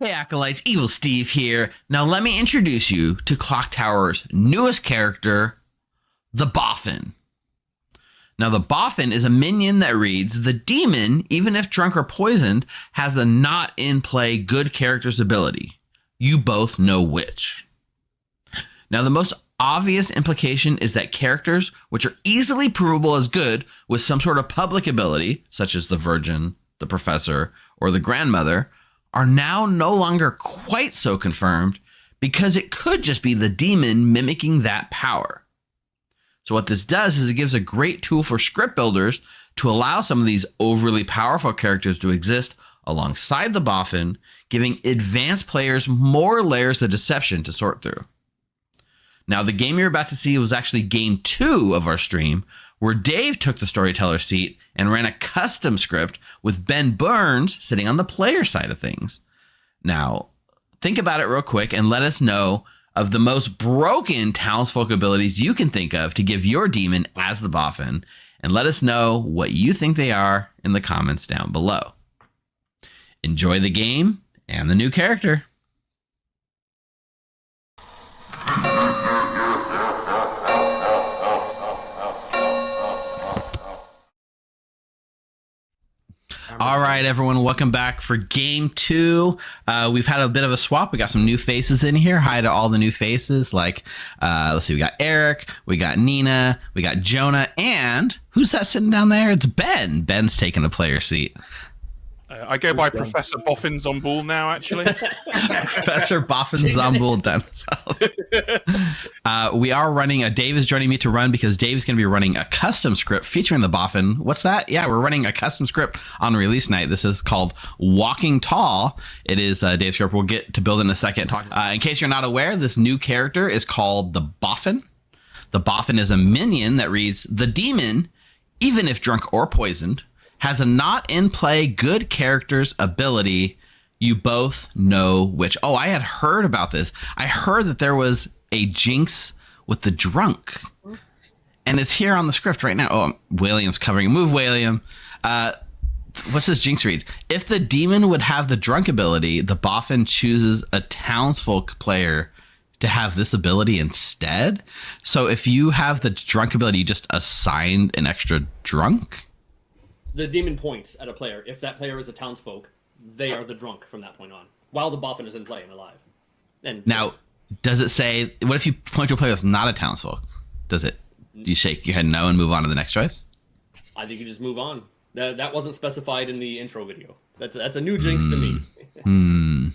Hey Acolytes, Evil Steve here. Now let me introduce you to Clocktower's newest character, the Boffin. Now the Boffin is a minion that reads, the demon, even if drunk or poisoned, has a not in play good character's ability. You both know which. Now the most obvious implication is that characters which are easily provable as good with some sort of public ability, such as the Virgin, the Professor, or the Grandmother, are now no longer quite so confirmed because it could just be the demon mimicking that power. So what this does is it gives a great tool for script builders to allow some of these overly powerful characters to exist alongside the Boffin, giving advanced players more layers of deception to sort through. Now, the game you're about to see was actually game 2 of our stream, where Dave took the storyteller seat and ran a custom script with Ben Burns sitting on the player side of things. Now, think about it real quick and let us know of the most broken townsfolk abilities you can think of to give your demon as the Boffin, and let us know what you think they are in the comments down below. Enjoy the game and the new character. All right, everyone, welcome back for game 2. We've had a bit of a swap. We got some new faces in here. Hi to all the new faces. Like, let's see, we got Eric, we got Nina, we got Jonah, and who's that sitting down there? It's Ben. Ben's taking a player seat. I go by Professor Boffin Zombul now, actually. Professor Boffin Zombul done. We are running Dave is joining me to run because Dave is going to be running a custom script featuring the Boffin. What's that? Yeah, we're running a custom script on release night. This is called Walking Tall. It is Dave's script. We'll get to build in a second. In case you're not aware, this new character is called the Boffin. The Boffin is a minion that reads, the demon, even if drunk or poisoned, has a not in play good character's ability. You both know which. Oh, I had heard about this. I heard that there was a jinx with the drunk, and it's here on the script right now. Oh, William's covering. Move, William. What's this jinx read? If the demon would have the drunk ability, the Boffin chooses a townsfolk player to have this ability instead. So if you have the drunk ability, you just assign an extra drunk. The demon points at a player. If that player is a townsfolk, they are the drunk from that point on, while the Boffin is in play and alive. And now, does it say, what if you point to a player that's not a townsfolk? Does it? Do you shake your head no and move on to the next choice? I think you just move on. That wasn't specified in the intro video. That's a new jinx to me.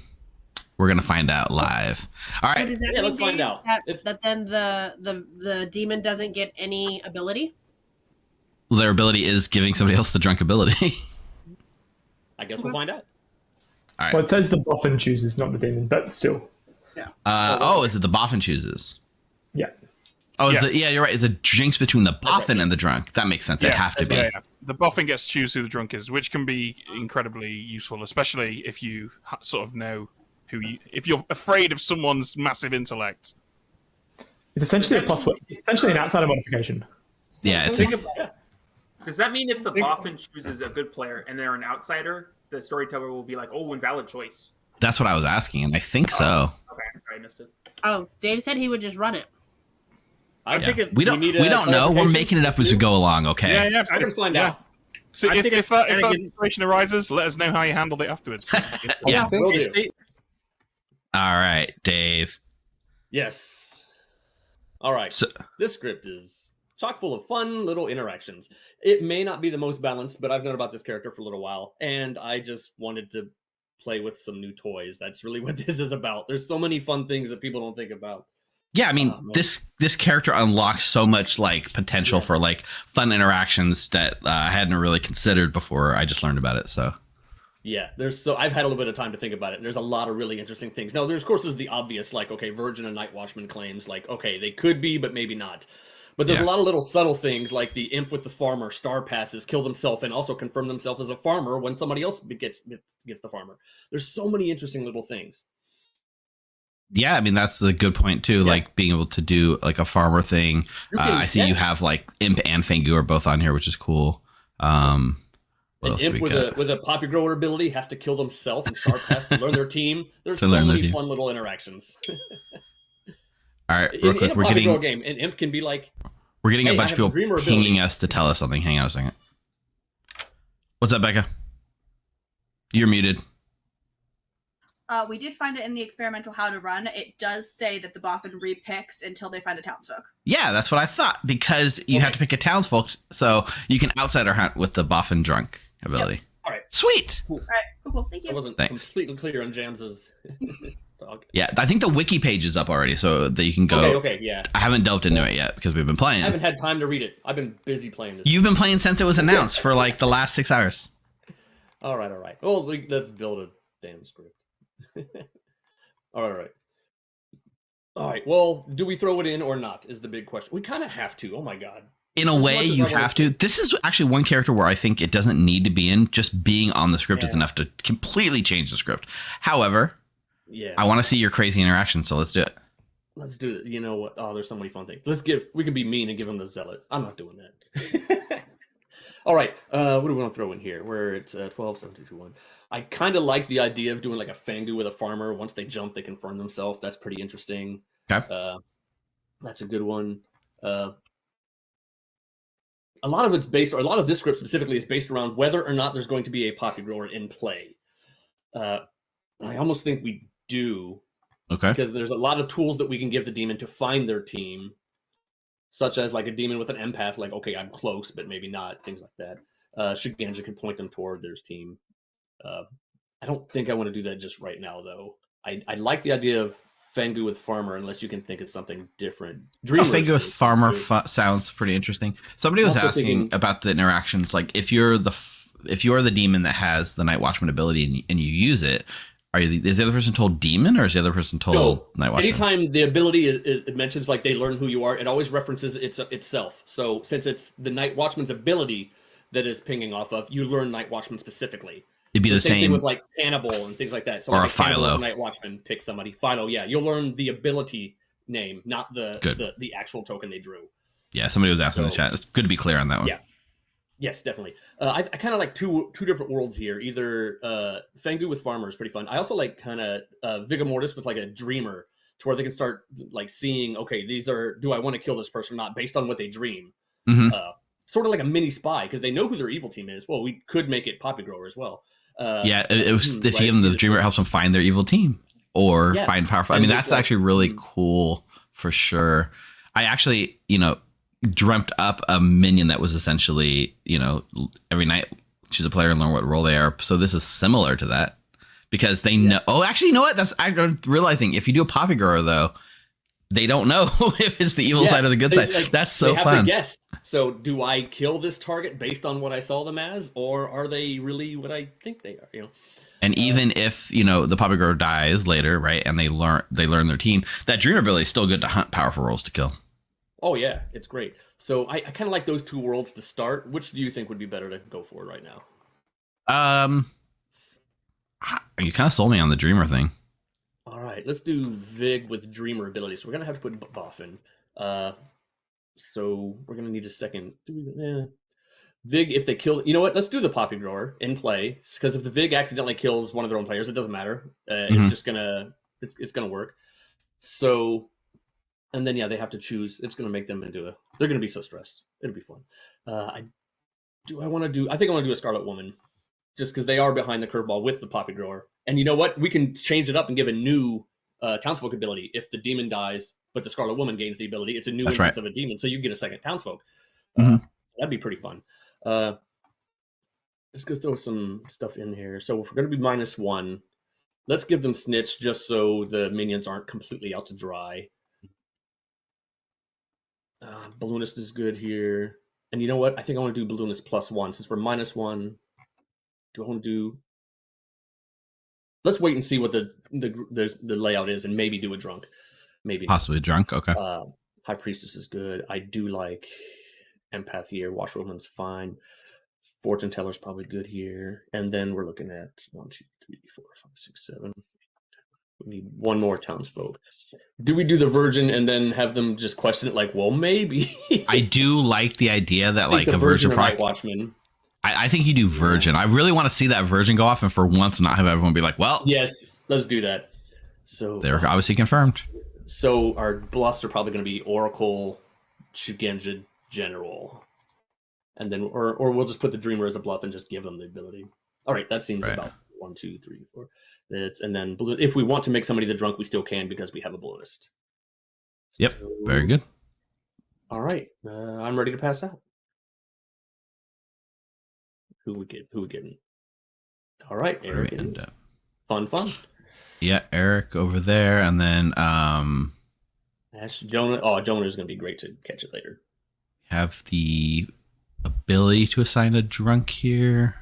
We're going to find out live. All right. So does that mean, let's find out. That then the demon doesn't get any ability? Their ability is giving somebody else the drunk ability. I guess we'll find out. All right. Well, it says the Boffin chooses, not the demon, but still. Yeah. Is it the Boffin chooses? Yeah. Oh, you're right. It's a jinx between the Boffin and the drunk. That makes sense. It'd have to be. Yeah. The Boffin gets to choose who the drunk is, which can be incredibly useful, especially if you sort of know if you're afraid of someone's massive intellect. It's essentially a plus one. Essentially an outsider modification. Yeah. Does that mean if the Boffin chooses a good player and they're an outsider, the storyteller will be like, oh, invalid choice? That's what I was asking, and I think so. Okay, I'm sorry, I missed it. Oh, Dave said he would just run it. I'm thinking we don't know. We're making it up as we go along, okay? Yeah. I can find out. So if that situation arises, let us know how you handled it afterwards. Yeah. Will do. All right, Dave. Yes. All right. So, this script is chock full of fun little interactions. It may not be the most balanced, but I've known about this character for a little while, and I just wanted to play with some new toys. That's really what this is about. There's so many fun things that people don't think about. yeah, I mean, this character unlocks so much like potential for like fun interactions that I hadn't really considered before I just learned about it. So yeah, I've had a little bit of time to think about it, and there's a lot of really interesting things. Now, there's the obvious, like, okay, Virgin and Night Watchman claims, like, okay, they could be, but maybe not. But there's a lot of little subtle things, like the imp with the farmer star passes, kill themselves, and also confirm themselves as a farmer when somebody else gets the farmer. There's so many interesting little things. yeah, I mean, that's a good point too. Yeah. Like being able to do like a farmer thing. I see you have like Imp and Fangu are both on here, which is cool. Let's What An else do imp we got? with a poppy grower ability has to kill themselves and start path to learn their team. There's To so learn their many team. fun little interactions. All right, real in quick, a poppy grower game, an imp can be like, we're getting hey, a bunch I of have a people dreamer pinging ability. us to tell us something. Hang on a second. What's up, Becca? You're muted. We did find it in the experimental how to run. It does say that the Boffin repicks until they find a townsfolk. Yeah, that's what I thought, because you have to pick a townsfolk, so you can outsider hunt with the Boffin drunk ability. Yep. All right. Sweet. All right, cool. Thank you. I wasn't Thanks. completely clear on Jams's dog. Yeah, I think the wiki page is up already, so that you can go. Okay, yeah. I haven't delved into it yet because we've been playing. I haven't had time to read it. I've been busy playing this. You've been playing since it was announced for like the last 6 hours. All right. Well, let's build a damn script. All right. Well, do we throw it in or not is the big question. We kind of have to. Oh my god. In a As way, much as you I wanna have to. This is actually one character where I think it doesn't need to be in. Just being on the script is enough to completely change the script. However, Yeah. I want to see your crazy interactions, so let's do it. Let's do it. You know what? Oh, there's so many fun things. We can be mean and give him the zealot. I'm not doing that. All right. What do we want to throw in here? Where it's 12, 7, 2, 2, 1. I kind of like the idea of doing like a Fangu with a farmer. Once they jump, they confirm themselves. That's pretty interesting. Okay. That's a good one. A lot of this script specifically is based around whether or not there's going to be a poppy grower in play. I almost think we do. Okay. Because there's a lot of tools that we can give the demon to find their team, such as like a demon with an empath, like, okay, I'm close, but maybe not, things like that. Shuganja can point them toward their team. I don't think I want to do that just right now, though. I like the idea of Fangu with Farmer, unless you can think of something different. Fangu with Farmer sounds pretty interesting. Somebody was asking about the interactions, like if you're the demon that has the Night Watchman ability and you use it, is the other person told demon or is the other person told Night Watchman? Anytime the ability it mentions like they learn who you are, it always references itself. So since it's the Night Watchman's ability that is pinging off of, you learn Night Watchman specifically. It'd be the same thing with like Hannibal and things like that. So or like a Philo. Night Watchman pick somebody. Philo, yeah, you'll learn the ability name, not the actual token they drew. Yeah, somebody was asking in the chat. It's good to be clear on that one. Yeah. Yes, definitely. I kind of like two different worlds here. Either Fangu with Farmer is pretty fun. I also like kind of Vigor Mortis with like a Dreamer, to where they can start like seeing, okay, do I want to kill this person or not based on what they dream. Mm-hmm. Sort of like a mini spy, because they know who their evil team is. Well, we could make it Poppy Grower as well. It was if you give them the Dreamer, it helps them find their evil team or find powerful. I mean, that's actually really cool for sure. I actually, dreamt up a minion that was essentially, every night choose a player and learn what role they are. So this is similar to that because they know. Oh, actually, you know what? I'm realizing if you do a Poppy Grower though, they don't know if it's the evil side or the good side. That's so fun. Yes. So do I kill this target based on what I saw them as, or are they really what I think they are? And even if the Poppy Grower dies later, right, and they learn their team, that Dreamer ability is still good to hunt powerful roles to kill. Oh yeah, it's great. So I kind of like those two worlds to start. Which do you think would be better to go for right now? You kind of sold me on the Dreamer thing. All right, let's do Vig with Dreamer ability. So we're gonna have to put Boffin. So we're gonna need a second. Vig, if they kill, you know what? Let's do the Poppy Grower in play, because if the Vig accidentally kills one of their own players, it doesn't matter. It's just gonna work. So, and then they have to choose. It's gonna make them they're gonna be so stressed. It'll be fun. I think I want to do a Scarlet Woman, just because they are behind the curveball with the Poppy Grower. And you know what? We can change it up and give a new townsfolk ability. If the demon dies, but the Scarlet Woman gains the ability, it's a new instance of a demon, so you get a second townsfolk. That'd be pretty fun. Let's go throw some stuff in here. So if we're going to be -1, let's give them Snitch just so the minions aren't completely out to dry. Balloonist is good here. And you know what? I think I want to do Balloonist +1 since we're -1. Do I want to do... Let's wait and see what the layout is and maybe do a drunk. Maybe. Possibly drunk, okay. High Priestess is good. I do like Empath here. Washwoman's fine. Fortune Teller's probably good here. And then we're looking at 1, 2, 3, 4, 5, 6, 7. We need one more townsfolk. Do we do the Virgin and then have them just question it like, well, maybe? I do like the idea that like a Virgin Night Watchman. I think you do Virgin. I really want to see that Virgin go off, and for once, not have everyone be like, "Well, Yes, let's do that. So they're obviously confirmed." So our bluffs are probably going to be Oracle, Shugenja, General, and then or we'll just put the Dreamer as a bluff and just give them the ability. All right, that seems Right. about 1, 2, 3, 4. That's and then if we want to make somebody the drunk, we still can because we have a balloonist. Yep, very good. All right, I'm ready to pass out. Who we getting? All right, Where do we Eric. end up? Fun. Yeah, Eric over there, and then Ash, Jonah. Oh, Jonah is going to be great to catch it later. have the ability to assign a drunk here.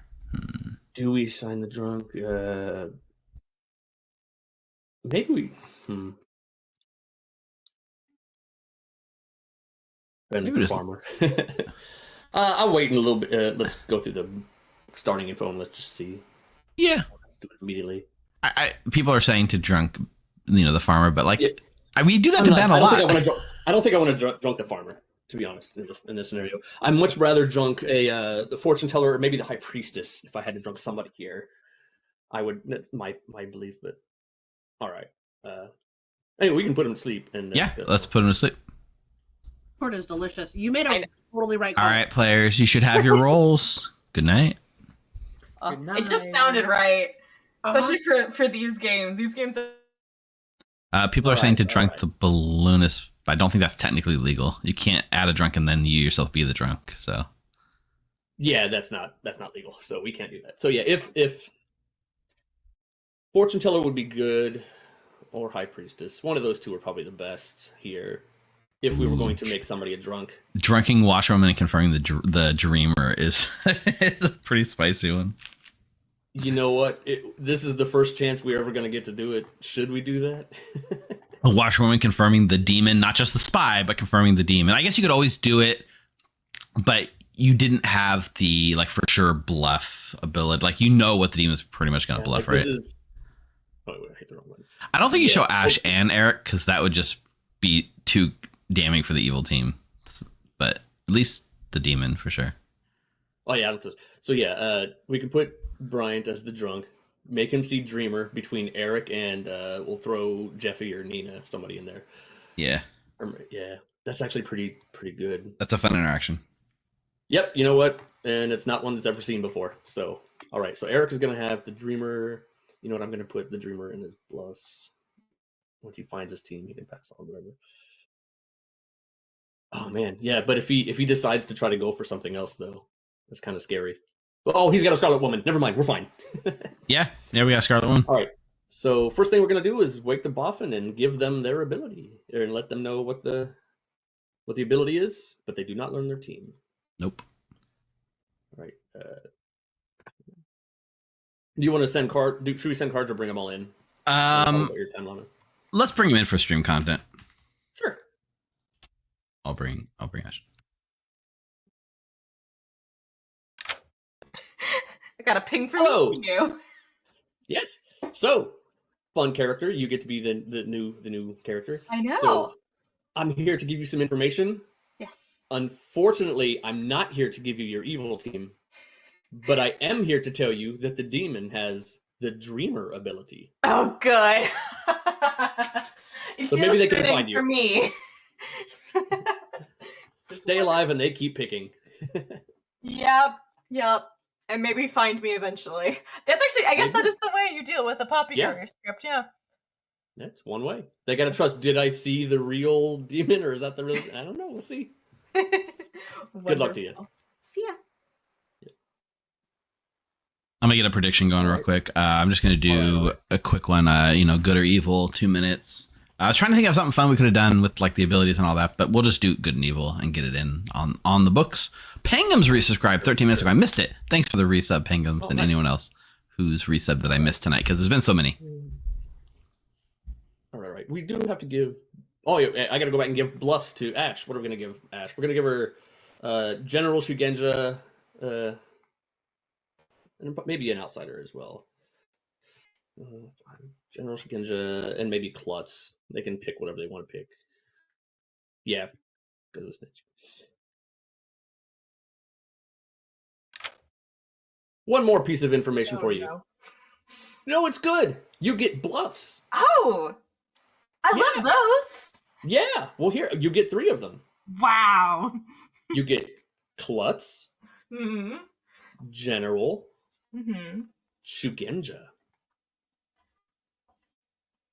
Do we sign the drunk? Maybe we. Ben's Maybe the just- farmer. I'm waiting a little bit. Let's go through the starting info and let's just see. Yeah, Do it immediately. people are saying to drunk, the farmer, but like, Yeah. we do that to Ben a lot. I don't think I want to drunk the farmer. To be honest, in this scenario, I'd much rather drunk the fortune teller or maybe the high priestess. If I had to drunk somebody here, I would. That's my belief. But all right. Anyway, we can put him to sleep and Yeah, discuss let's that. put him to sleep. Port is delicious. You made a totally right All call. right, players, you should have your roles. Good night. Good It just night. sounded right, Uh-huh. especially for these games. These games are People are All saying right, to all drunk right. the balloonist. I don't think that's technically legal. You can't add a drunk and then you yourself be the drunk. So Yeah, that's not legal. So we can't do that. So yeah, if fortune teller would be good, or high priestess, one of those two are probably the best here. If we were going to make somebody a drunk, drunking washerwoman and confirming the dreamer is, is a pretty spicy one. you know what? This is the first chance we're ever going to get to do it. Should we do that? A washerwoman confirming the demon, not just the spy, but confirming the demon. I guess you could always do it, but you didn't have the for sure bluff ability. Like what the demon's pretty much going to bluff, right? Oh, wait, I hit the wrong one. I don't think you Yeah. show Ash and Eric because that would just be too damning for the evil team. But at least the demon for sure. Oh yeah. So yeah, we can put Bryant as the drunk. Make him see Dreamer between Eric and we'll throw Jeffy or Nina, somebody in there. Yeah, Yeah, that's actually pretty good. that's a fun interaction. Yep, you know what? And it's not one that's ever seen before. So, all right. So Eric is going to have the Dreamer. You know what? I'm going to put the Dreamer in his bluffs. Once he finds his team, he can pass on whatever. Oh man, yeah. But if he decides to try to go for something else, though, that's kind of scary. Oh, he's got a Scarlet Woman. Never mind. We're fine. Yeah, we got Scarlet Woman. All right. So first thing we're going to do is wake the Boffin and give them their ability and let them know what the ability is, but they do not learn their team. Nope. All right. Do you want to send card? Should we send cards or bring them all in? Your time limit. Let's bring him in for stream content. Sure. I'll bring Ash. I got a ping from Hello. you. Yes. So, fun character. You get to be the new character. I know. So, I'm here to give you some information. Yes. Unfortunately, I'm not here to give you your evil team, but I am here to tell you that the demon has the Dreamer ability. Oh, good. It So maybe feels they can fitting find you. for me. Stay alive, and they keep picking. Yep. And maybe find me eventually. That's actually, I guess that Maybe. is the way you deal with a poppycock script, yeah. That's one way. They gotta trust. Did I see the real demon, or is that the real? I don't know. We'll see. Good luck to you. Wonderful. See ya. I'm gonna get a prediction going real quick. I'm just gonna do a quick one. Good or evil, 2 minutes. I was trying to think of something fun we could have done with the abilities and all that, but we'll just do good and evil and get it in on the books. Pangum's resubscribed 13 minutes ago. I missed it. Thanks for the resub, Pangums, and nice. anyone else who's resub that I missed tonight because there's been so many. All right. We do have to give. Oh, yeah, I gotta go back and give bluffs to Ash. What are we gonna give Ash? We're gonna give her General Shugenja, and maybe an outsider as well. General Shugenja and maybe Klutz. They can pick whatever they want to pick. Yeah, because of the snitch. One more piece of information for you. No. No, it's good. You get bluffs. Oh, I love those. Yeah. Well, here, you get 3 of them. Wow. You get Klutz, Mm-hmm. General, Mm-hmm. Shugenja.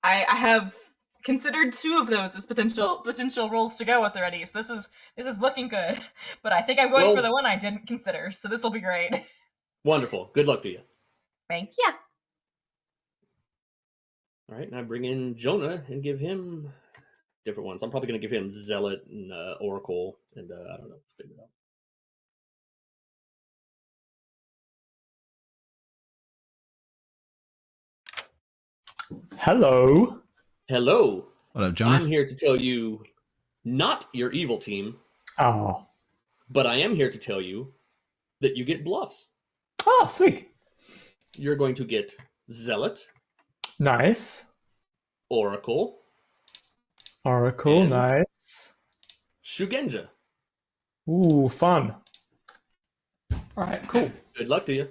I have considered 2 of those as potential roles to go with already. So this is looking good. But I think I'm going for the one I didn't consider. So this will be great. Wonderful. Good luck to you. Thank you. All right, now bring in Jonah and give him different ones. I'm probably going to give him Zealot and Oracle, and I don't know. Figure it out. Hello. Hello. What up, Jonah? I'm here to tell you, not your evil team, Oh. but I am here to tell you that you get bluffs. Oh, sweet. You're going to get Zealot, Nice. Oracle, Oracle, And- nice. Shugenja. Ooh, fun. All right, cool. Good luck to you.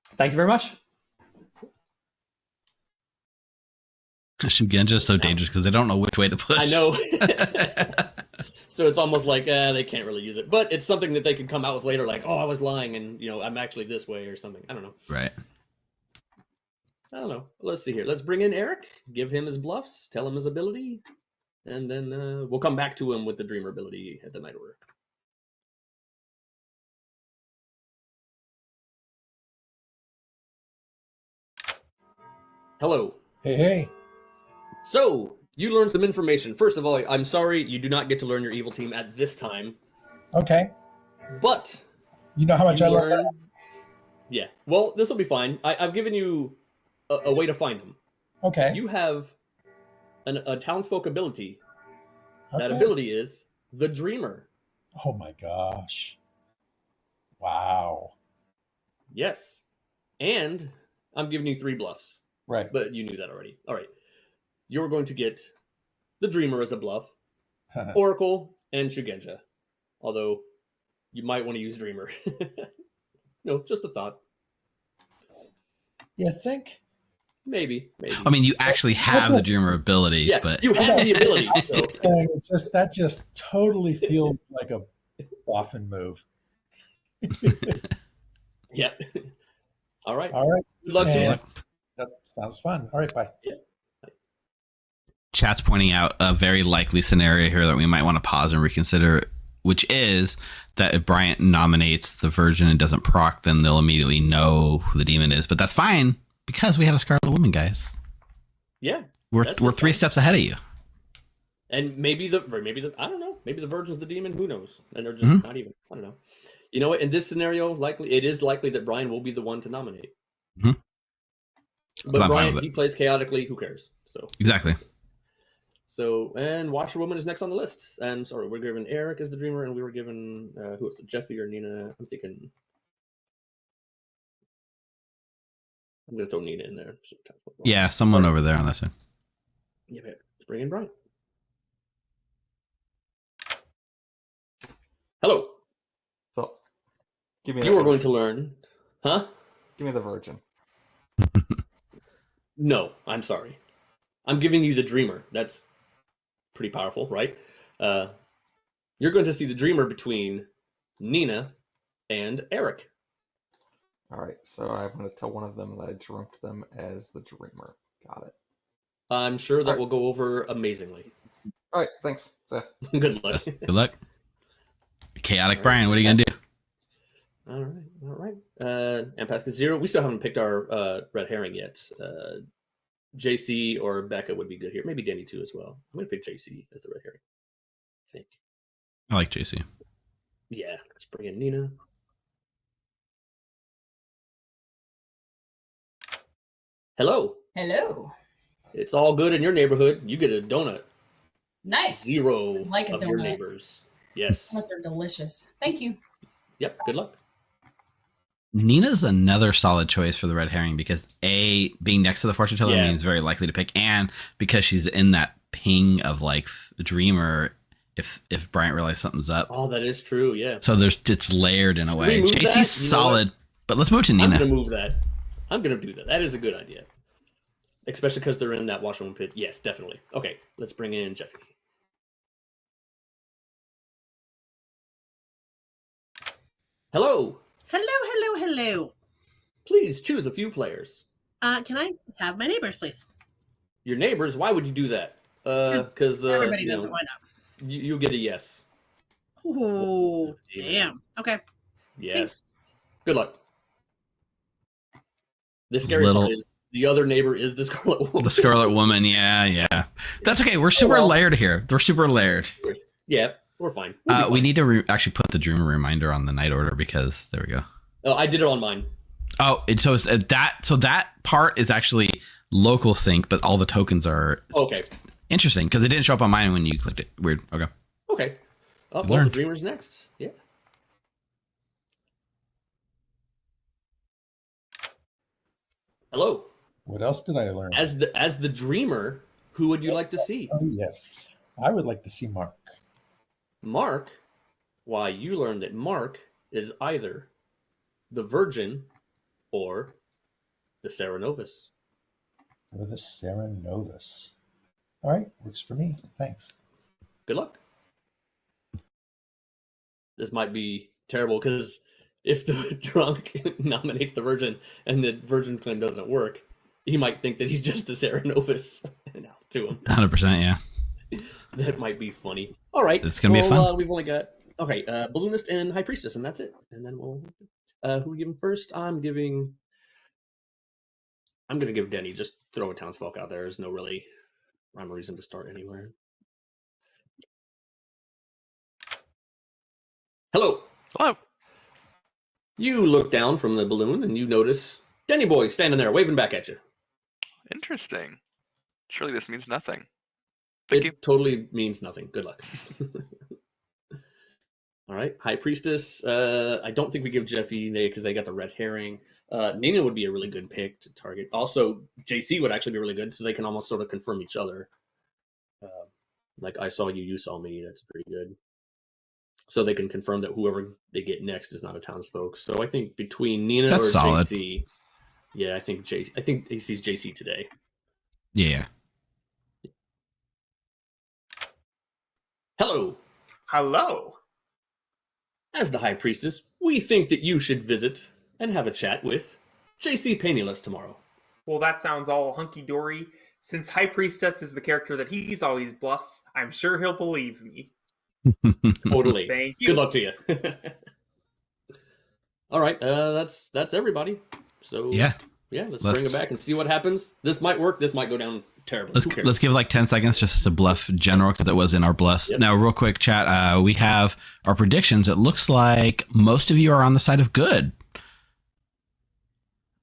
Thank you very much. Shugenja is so dangerous because they don't know which way to push. I know. So it's almost like they can't really use it, but it's something that they can come out with later, like, oh, I was lying, and I'm actually this way or something. I don't know. Right. I don't know. Let's see here. Let's bring in Eric, give him his bluffs, tell him his ability, and then we'll come back to him with the Dreamer ability at the Night Order. Hello. Hey. So, you learned some information. First of all, I'm sorry you do not get to learn your evil team at this time, Okay. but You know how much you I love learn... that? Yeah. Well, this will be fine. I've given you a way to find them. Okay. You have a townsfolk ability. That Okay. ability is the Dreamer. Oh my gosh. Wow. Yes. And I'm giving you 3 bluffs, Right. but you knew that already. All right. You're going to get the Dreamer as a bluff, Oracle, and Shugenja. Although you might want to use Dreamer. No, just a thought. You think? Maybe. I mean, you actually have the Dreamer ability, Yeah, but you have the ability. So. That just totally feels like a Boffin move. Yeah. All right. All right. Good luck to you. And that sounds fun. All right, bye. chat's pointing out a very likely scenario here that we might want to pause and reconsider, which is that if Bryant nominates the Virgin and doesn't proc, then they'll immediately know who the demon is. But that's fine because we have a Scarlet Woman, guys. Yeah. We're 3 fine. steps ahead of you. And maybe the I don't know. Maybe the Virgin's the demon. Who knows? And they're just not even. I don't know. You know what? In this scenario, it is likely that Brian will be the one to nominate. Mhm. But I'm fine Brian, with it. he plays chaotically. Who cares? So Exactly. So and Washerwoman is next on the list. And sorry, we're given Eric as the Dreamer, and we were given who was it, Jeffy or Nina? I'm thinking. I'm gonna throw Nina in there. Yeah, someone over there on that side. Yeah, let's bring in Brian. Hello. So, give me. You are going to learn, huh? Give me the Virgin. No, I'm sorry. I'm giving you the Dreamer. That's pretty powerful, right? You're going to see the Dreamer between Nina and Eric. All right, so I'm going to tell one of them that I dreamt them as the Dreamer. Got it. I'm sure that will go over amazingly. All right, thanks. So, Good luck. Good luck. Chaotic Brian, what are you going to do? All right. And Pascal Zero. We still haven't picked our red herring yet. JC or Becca would be good here. Maybe Danny too as well. I'm going to pick JC as the red herring, I think. I like JC. Yeah, let's bring in Nina. Hello. Hello. It's all good in your neighborhood. You get a donut. Nice. 0 like a of your donut. neighbors. Yes. Those are delicious. Thank you. Yep. Good luck. Nina's another solid choice for the red herring because A, being next to the fortune teller means very likely to pick, and because she's in that ping of like Dreamer if Bryant realizes something's up. Oh, that is true. Yeah. So it's layered in a Should way. we move JC's that? You know solid. But let's move to I'm Nina. gonna move that. I'm gonna do that. That is a good idea, especially because they're in that washroom pit. Yes, definitely. Okay, let's bring in Jeffy. Hello. Hello. Please choose a few players. Can I have my neighbors, please? Your neighbors. Why would you do that? Because Everybody you does know, it. Why not? you get a yes. Oh, damn. Okay. Yes. Thanks. Good luck. The scary part is the other neighbor is the Scarlet Woman. The Scarlet Woman, yeah. That's okay. We're super layered here. We're super layered. Yeah, we're fine. We need to actually put the Dreamer reminder on the night order because there we go. Oh, I did it on mine. Oh, so that part is actually local sync, but all the tokens are okay. Interesting because it didn't show up on mine when you clicked it. Weird. Okay. Okay. Oh, well, the Dreamer's next. Yeah. Hello. What else did I learn? As the Dreamer, who would you like to see? Oh, yes. I would like to see Mark. Mark? Why, you learned that Mark is either the Virgin or the Serenovus. Or the Serenovus. All right, works for me. Thanks. Good luck. This might be terrible because if the drunk nominates the Virgin and the Virgin claim doesn't work, he might think that he's just the Serenovus to him. 100%, yeah. That might be funny. All right. It's going to be fun. We've only got... Okay, Balloonist and High Priestess, and that's it. And then we'll... who we giving first? I'm going to give Denny. Just throw a townsfolk out there. There's no really rhyme or reason to start anywhere. Hello. Hello. You look down from the balloon and you notice Denny Boy standing there waving back at you. Interesting. Surely this means nothing. Thank you. Totally means nothing. Good luck. All right. High Priestess. I don't think we give Jeffy because they got the red herring. Nina would be a really good pick to target. Also, JC would actually be really good, so they can almost sort of confirm each other. Like, I saw you, you saw me. That's pretty good. So they can confirm that whoever they get next is not a townsfolk. So I think between Nina or solid. JC, yeah, I think he sees JC today. Yeah. Hello. Hello. As the High Priestess, we think that you should visit and have a chat with JC Painyless tomorrow. Well, that sounds all hunky-dory. Since High Priestess is the character that he's always bluffs, I'm sure he'll believe me. Totally. Thank you. Good luck to you. All right, that's everybody. So yeah, let's bring it back and see what happens. This might work. This might go down terribly. Let's give like 10 seconds just to bluff general because it was in our bluffs. Yep. Now, real quick, chat. We have our predictions. It looks like most of you are on the side of good.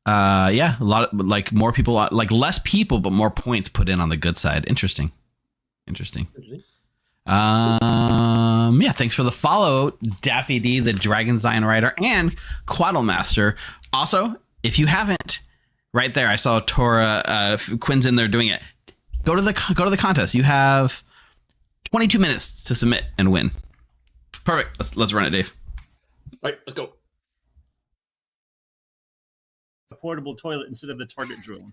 Yeah, a lot of, like more people, like less people, but more points put in on the good side. Interesting. Yeah, thanks for the follow, Daffy D, the Dragon Zion Rider, and Quaddlemaster. Also, if you haven't, right there, I saw Tora Quinn's in there doing it. Go to the contest. You have 22 minutes to submit and win. Perfect. Let's run it, Dave. All right, let's go. A portable toilet instead of the target drone.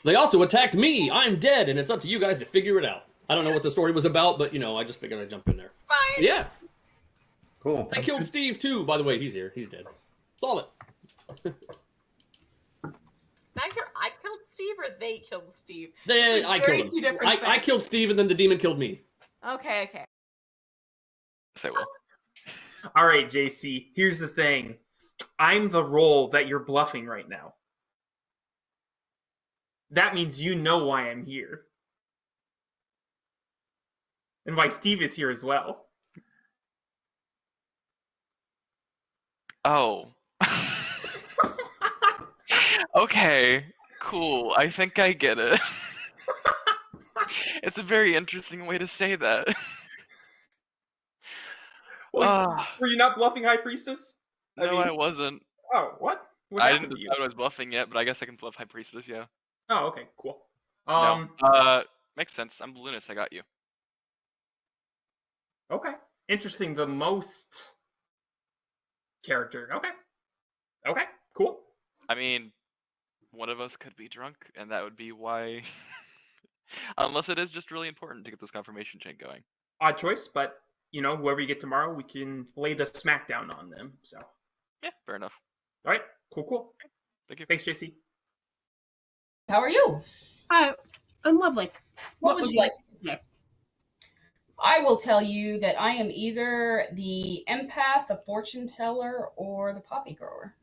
They also attacked me. I'm dead, and it's up to you guys to figure it out. I don't know what the story was about, but I just figured I'd jump in there. Fine. Yeah. Cool. I killed Steve too, by the way. He's here. He's dead. Solve it. Not here. I killed Steve, or they killed Steve. I killed him. Two different things. I killed Steve, and then the demon killed me. Okay. Say well. All right, JC. Here's the thing. I'm the role that you're bluffing right now. That means you know why I'm here. And why Steve is here as well. Oh. Okay, cool. I think I get it. It's a very interesting way to say that. Were you not bluffing High Priestess? I wasn't. Oh, what? I didn't decide I was bluffing yet, but I guess I can bluff High Priestess, yeah. Oh, okay, cool. Makes sense. I'm Balloonist, I got you. Okay. Interesting. The most character. Okay. Okay, cool. I mean, one of us could be drunk, and that would be why. Unless it is just really important to get this confirmation chain going. Odd choice, but whoever you get tomorrow, we can lay the smackdown on them. So. Yeah, fair enough. All right, cool. Thank you. Thanks, JC. How are you? I'm lovely. What would you like to do? I will tell you that I am either the empath, the fortune teller, or the poppy grower.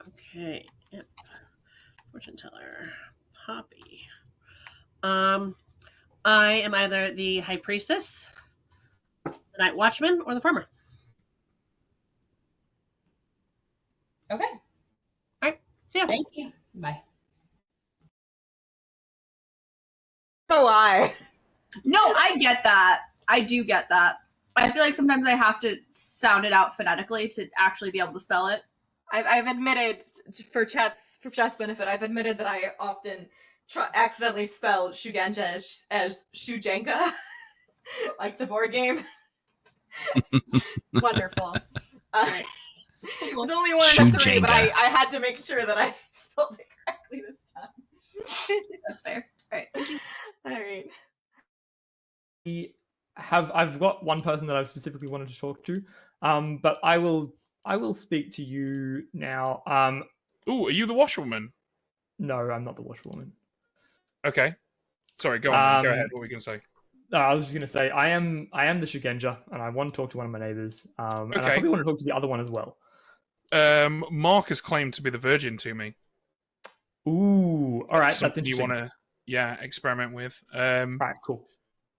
Okay. Yep. Fortune teller. Poppy. I am either the high priestess, the night watchman, or the farmer. Okay. All right. See ya. Thank you. Bye. No lie. No, I get that. I do get that. I feel like sometimes I have to sound it out phonetically to actually be able to spell it. I've admitted, for chat's benefit, I've admitted that I often accidentally spell Shugenja as Shujenka, like the board game. It's wonderful. It was only one of the three, but I had to make sure that I spelled it correctly this time. That's fair. All right. Thank you. All right. I've got one person that I've specifically wanted to talk to, but I will speak to you now. Ooh, are you the washerwoman? No, I'm not the washerwoman. Okay. Sorry, go on. Go ahead. What were we going to say? I was just going to say I am the Shugenja, and I want to talk to one of my neighbors. And I probably want to talk to the other one as well. Mark has claimed to be the virgin to me. Ooh, all right, that's Something interesting. you want to, experiment with. All right, cool.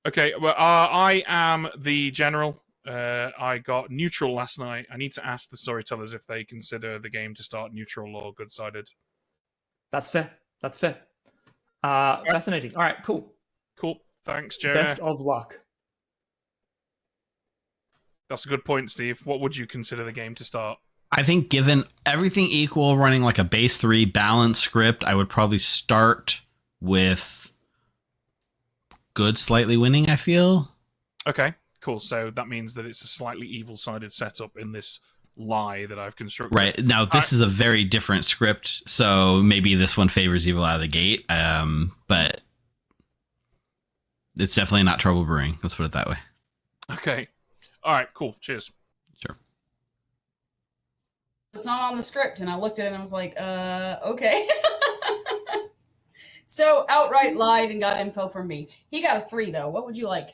Okay, well, I am the general. I got neutral last night. I need to ask the storytellers if they consider the game to start neutral or good-sided. That's fair. Fascinating. All right, cool. Cool. Thanks, Jerry. Best of luck. That's a good point, Steve. What would you consider the game to start? I think given everything equal, running like a base 3 balanced script, I would probably start with good slightly winning, I feel. Okay, cool. So that means that it's a slightly evil-sided setup in this lie that I've constructed. Right. Now, this is a very different script, so maybe this one favors evil out of the gate, but it's definitely not trouble brewing. Let's put it that way. Okay. All right, cool. Cheers. Sure. It's not on the script, and I looked at it and I was like, okay. So outright lied and got info from me. He got a 3 though. What would you like?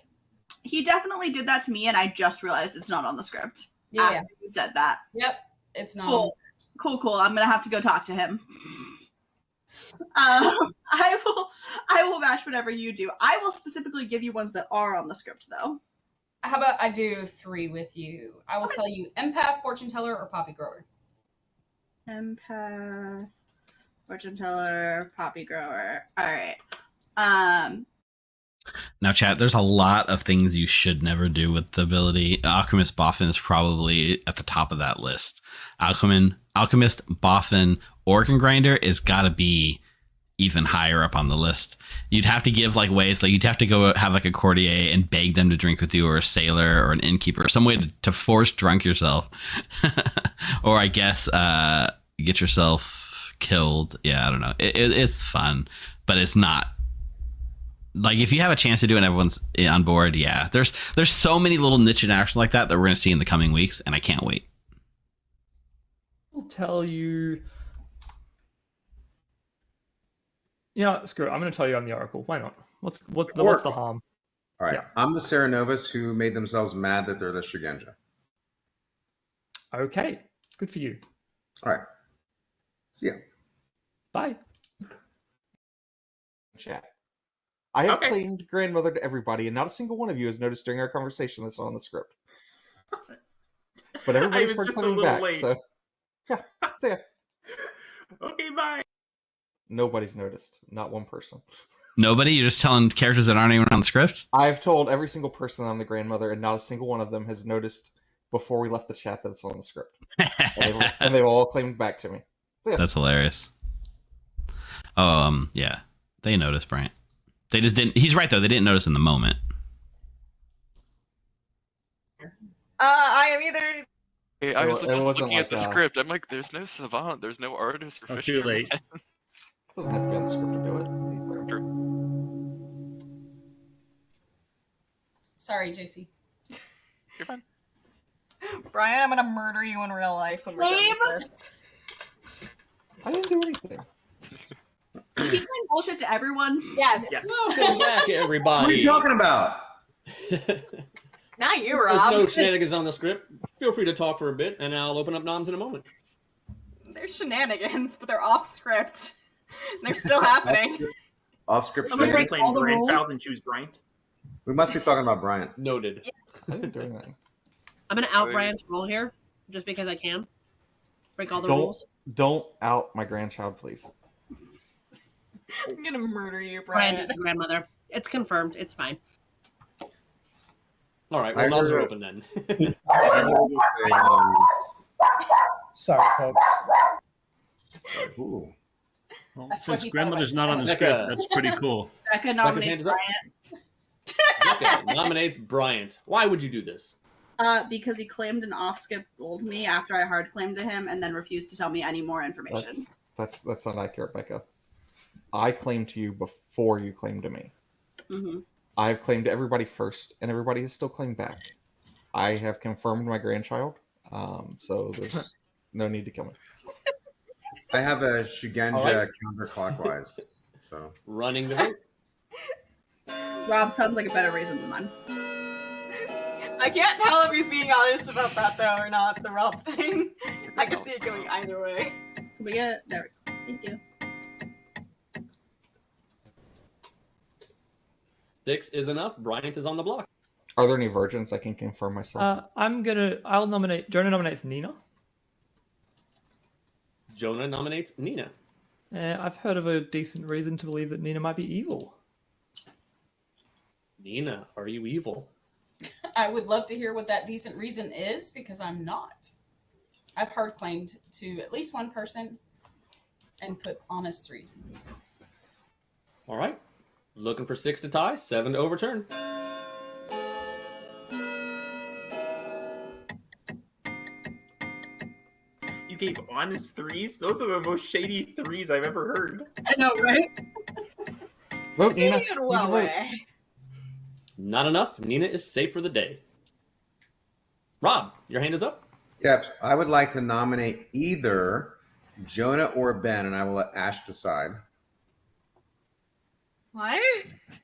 He definitely did that to me, and I just realized it's not on the script. Yeah. After you said that. Yep. It's not Cool. on the script. Cool. I'm gonna have to go talk to him. I will match whatever you do. I will specifically give you ones that are on the script, though. How about I do 3 with you? I will tell you empath, fortune teller, or poppy grower. Empath, fortune teller, poppy grower. All right. Now, chat, there's a lot of things you should never do with the ability. Alchemist Boffin is probably at the top of that list. Alchemist Boffin Organ Grinder is got to be even higher up on the list. You'd have to give like ways, like you'd have to go have like a courtier and beg them to drink with you, or a sailor or an innkeeper, some way to force drunk yourself. Or I guess get yourself killed. Yeah, I don't know. It's fun, but it's not. Like if you have a chance to do it and everyone's on board, yeah. There's so many little niche in action like that we're going to see in the coming weeks, and I can't wait. I'll tell you. Yeah, screw it. I'm going to tell you I'm the Oracle. Why not? What's the harm? All right. Yeah. I'm the Serenovus who made themselves mad that they're the Shugenja. Okay. Good for you. All right. See ya. Bye. Chat. I have claimed grandmother to everybody, and not a single one of you has noticed during our conversation that's on the script. But everybody's just a coming little back, late. so yeah. See ya. Okay, bye. Nobody's noticed. Not one person. Nobody? You're just telling characters that aren't even on the script? I've told every single person I'm the grandmother, and not a single one of them has noticed before we left the chat that it's on the script. and they've all claimed back to me. So, yeah. That's hilarious. Oh, yeah. They noticed, Bryant. They just didn't. He's right, though. They didn't notice in the moment. I am either Hey, I was It just wasn't looking at like, the script. I'm like, there's no savant, there's no artist or Oh, fisherman. too late. Doesn't have to be on the script to do it. True. Sorry, JC. You're fine. Brian, I'm gonna murder you in real life when we're done with this. I didn't do anything. You keep saying bullshit to everyone. Yes. Welcome back, everybody. What are you talking about? Not you, There's Rob. no shenanigans on the script. Feel free to talk for a bit, and I'll open up noms in a moment. There's shenanigans, but they're off script. They're still happening. Off script. I'm gonna break Claim all the rules. grandchild and choose Bryant. We must be talking about Bryant. Noted. I didn't do anything. I'm gonna out Brian's role here, just because I can. Break all the rules. Don't out my grandchild, please. I'm gonna murder you, Brian Brian. is a grandmother. It's confirmed. It's fine. All right, well, noms are open then. Sorry, folks. Ooh. Well, That's what since he grandmother's thought not on the Becca. script, that's pretty cool. Becca Becca's nominates hand is up. Bryant. Becca nominates Bryant. Why would you do this? Because he claimed an off-skip gold me after I hard claimed to him and then refused to tell me any more information. That's not accurate, Becca. I claimed to you before you claimed to me. Mm-hmm. I've claimed to everybody first, and everybody has still claimed back. I have confirmed my grandchild, so there's no need to kill me. I have a Shugenja All right. counterclockwise. So Running the vote. Rob sounds like a better reason than mine. I can't tell if he's being honest about that though or not. The Rob thing. I could see it going either way. Can we get there? Thank you. 6 is enough. Bryant is on the block. Are there any virgins I can confirm myself? I'll nominate. Jonah nominates Nina. Jonah nominates Nina. I've heard of a decent reason to believe that Nina might be evil. Nina, are you evil? I would love to hear what that decent reason is because I'm not. I've hard claimed to at least one person and put honest threes. All right. Looking for 6 to tie, 7 to overturn. You gave honest threes? Those are the most shady threes I've ever heard. I know, right? Vote Nina. Take it away. Not enough. Nina is safe for the day. Rob, your hand is up. yep, I would like to nominate either Jonah or Ben, and I will let Ash decide. What?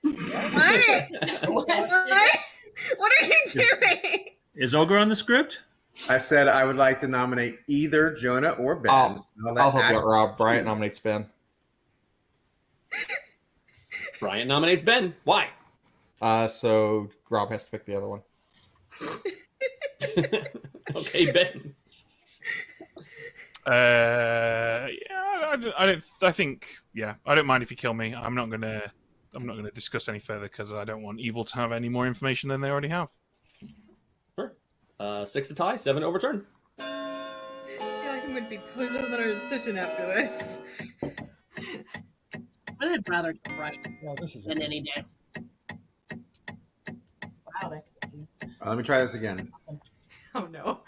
What? What? What are you doing? Is Ogre on the script? I said I would like to nominate either Jonah or Ben. I'll let help Ash you out, Rob. Bryant choose. nominates Ben. Bryant nominates Ben. Why? So Rob has to pick the other one. Okay, Ben. I think I don't mind if you kill me. I'm not gonna discuss any further because I don't want evil to have any more information than they already have. Sure. 6 to tie, 7 to overturn. I feel like I'm going to be posed with a decision after this. I'd rather write this is than any day. Wow, that's Let me try this again. Oh no.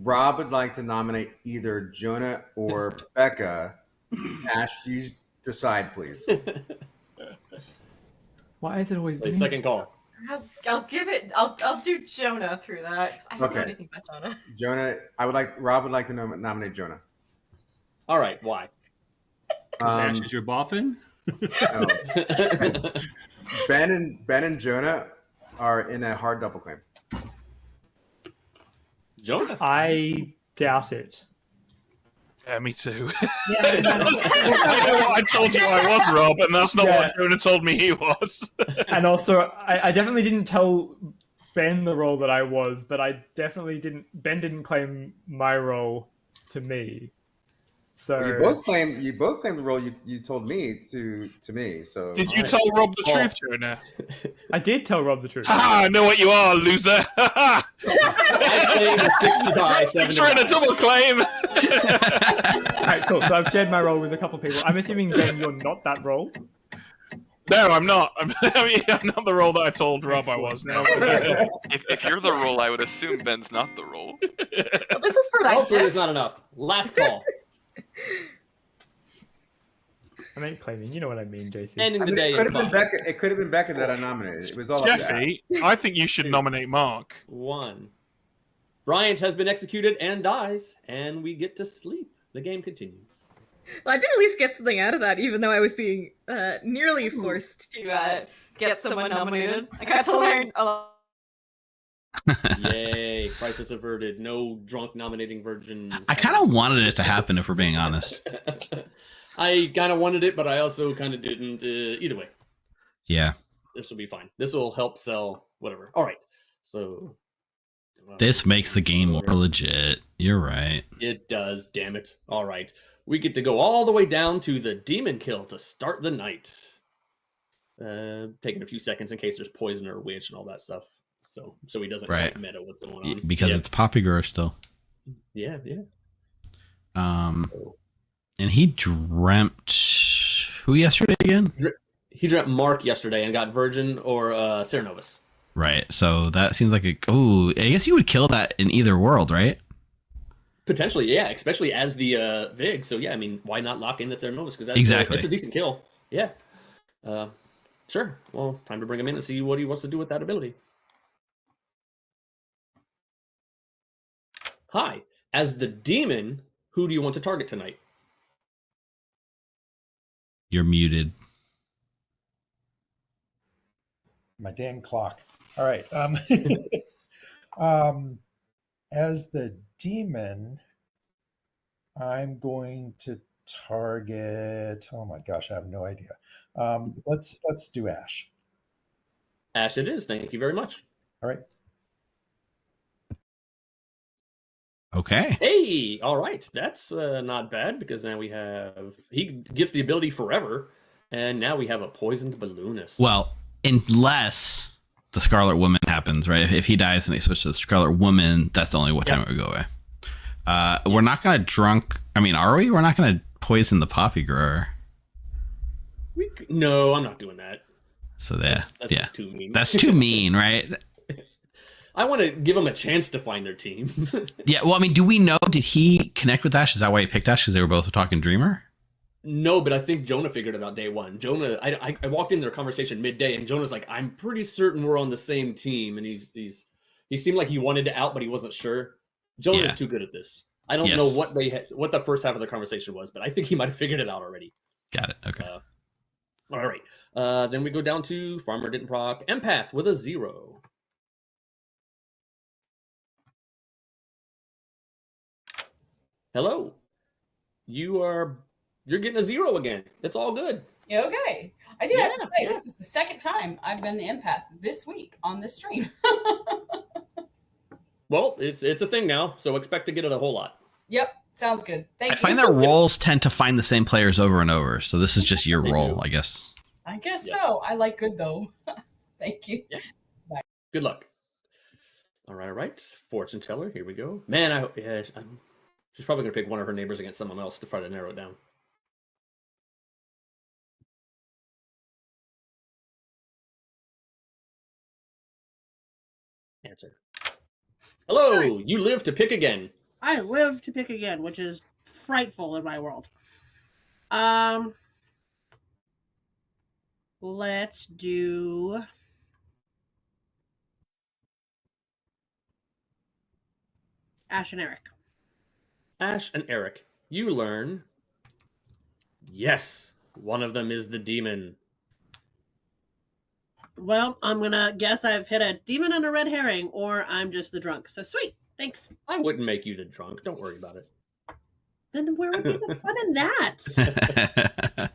Rob would like to nominate either Jonah or Becca. Ash, you decide, please. Why is it always Play me? second call. I'll give it. I'll do Jonah through that. 'Cause I don't know Okay. anything about Jonah. Jonah, Rob would like to nominate Jonah. All right, why? Because Ash is your boffin? No. Ben and Jonah are in a hard double claim. Jonah? I doubt it. Yeah, me too. Yeah, I know what I told you I was, Rob, and that's not what Jonah told me he was. And also, I definitely didn't tell Ben the role that I was, but I definitely didn't. Ben didn't claim my role to me. So You both claim the role you told me to me. So Did you tell Rob the truth, Jonah? I did tell Rob the truth. Ha! I know what you are, loser. I claim 6 to tie, 7 to Trying to tie. double claim. Alright, cool. So I've shared my role with a couple of people. I'm assuming, Ben, you're not that role. No, I'm not. I'm not the role that I told Rob I was. No. If you're the role, I would assume Ben's not the role. Well, this is for that Well, 3 is gift. not enough. Last call. I ain't claiming. You know what I mean, JC. Ending the day it could is have been fine. Becca. It could have been Becca that I nominated. It was all up to that. Jeffy, I think you should nominate Mark. 1. Bryant has been executed and dies, and we get to sleep. The game continues. Well, I did at least get something out of that, even though I was being nearly forced to get someone nominated. I got to learn a lot. Yay! Crisis averted. No drunk nominating virgins. I kind of wanted it to happen, if we're being honest. I kind of wanted it, but I also kind of didn't. Either way, Yeah. this will be fine. This will help sell whatever. All right. So This makes the game more legit. You're right. it does. Damn it! All right, we get to go all the way down to the demon kill to start the night. Taking a few seconds in case there's poison or witch and all that stuff. So he doesn't Right. meta what's going on. Because yeah. it's Poppy Grower still. Yeah. And he dreamt who yesterday again? He dreamt Mark yesterday and got Virgin or Ceranovus. Right. So that seems like I guess you would kill that in either world, right? Potentially, yeah, especially as the Vig. So yeah, I mean, why not lock in the Ceranovus? Because Exactly. it's a decent kill. Yeah. Sure. Well, it's time to bring him in and see what he wants to do with that ability. Hi. As the demon, who do you want to target tonight? You're muted. My damn clock. All right. As the demon, I'm going to target. Oh my gosh, I have no idea. Let's do Ash. Ash, it is. Thank you very much. All right. Okay. Hey, all right. That's not bad because now he gets the ability forever, and now we have a poisoned balloonist. Well, unless the Scarlet Woman happens, right? If he dies and they switch to the Scarlet Woman, that's the only time it would go away. We're not going to are we? We're not going to poison the Poppy Grower. No, I'm not doing that. So That's just too mean. That's too mean, right? I want to give them a chance to find their team. Yeah. Well, do we know? Did he connect with Ash? Is that why he picked Ash? Because they were both talking Dreamer? No, but I think Jonah figured it out day one. Jonah, I walked in their conversation midday, and Jonah's like, "I'm pretty certain we're on the same team," and he seemed like he wanted to out, but he wasn't sure. Jonah's too good at this. I don't know what what the first half of the conversation was, but I think he might have figured it out already. Got it. Okay. All right. Then we go down to Farmer didn't proc Empath with a 0. Hello. You're getting a 0 again. It's all good. Okay. I do have to say, this is the second time I've been the empath this week on this stream. Well, it's a thing now, so expect to get it a whole lot. Yep. Sounds good. Thank you. I find that roles tend to find the same players over and over. So this is just your role, I guess. I guess so. I like good, though. Thank you. Yeah. Bye. Good luck. All right. Fortune teller. Here we go. Man, she's probably going to pick one of her neighbors against someone else to try to narrow it down. Answer. Hello, you live to pick again. I live to pick again, which is frightful in my world. Let's do Ash and Eric. Ash and Eric, you learn. Yes, one of them is the demon. Well, I'm gonna guess I've hit a demon and a red herring, or I'm just the drunk. So sweet, thanks. I wouldn't make you the drunk. Don't worry about it. Then where would be the fun in that?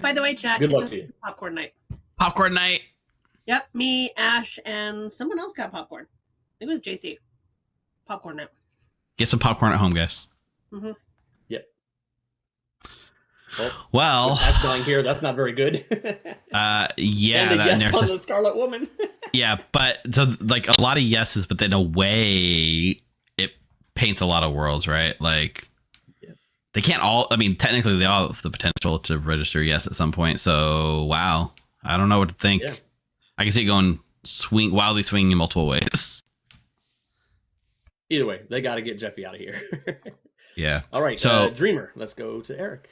By the way, chat. Good luck to you. Popcorn night. Popcorn night. Yep, me, Ash, and someone else got popcorn. It was JC. Popcorn night. Get some popcorn at home, guys. Mm-hmm. Yep. Well, Ash dying here. That's not very good. Yeah, and a yes on there's the Scarlet Woman. yeah, but so like a lot of yeses, but in a way, it paints a lot of worlds, right? Like, They can't all. I mean, technically, they all have the potential to register yes at some point. So, wow, I don't know what to think. Yeah. I can see it going wildly swinging in multiple ways. Either way, they got to get Jeffy out of here. Yeah. All right. So, Dreamer, let's go to Eric.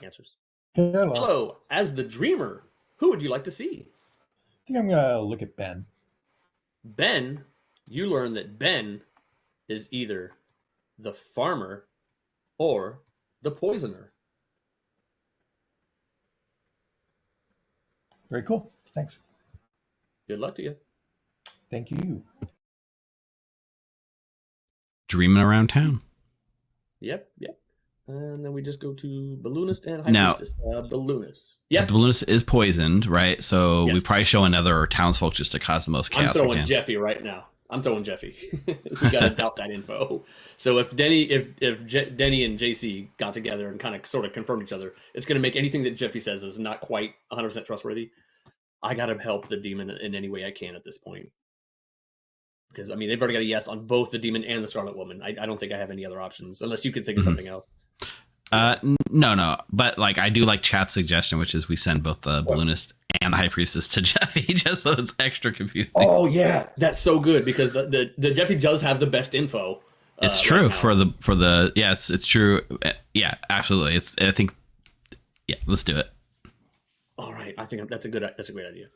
Answers. Hello. As the Dreamer, who would you like to see? I think I'm gonna look at Ben. Ben, you learn that Ben is either the farmer or the poisoner. Very cool. Thanks. Good luck to you. Thank you. dreaming around town. Yep. And then we just go to Balloonist and High Now- Priestess. Balloonist. Yep. The balloonist is poisoned, right? So we Yes. probably show another townsfolk just to cause the most I'm chaos we throwing can. Jeffy right now. I'm throwing Jeffy. We gotta doubt that info. So if Denny and JC got together and kind of sort of confirmed each other, it's gonna make anything that Jeffy says is not quite 100% trustworthy. I gotta help the demon in any way I can at this point. Because I mean they've already got a yes on both the demon and the Scarlet Woman. I don't think I have any other options unless you can think of something else. No, but like I do like chat's suggestion, which is we send both the balloonist and the high priestess to Jeffy, just so it's extra confusing. Oh yeah, that's so good because the Jeffy does have the best info. It's true for the yeah, it's true. Yeah, absolutely. I think let's do it. All right, I think that's a great idea.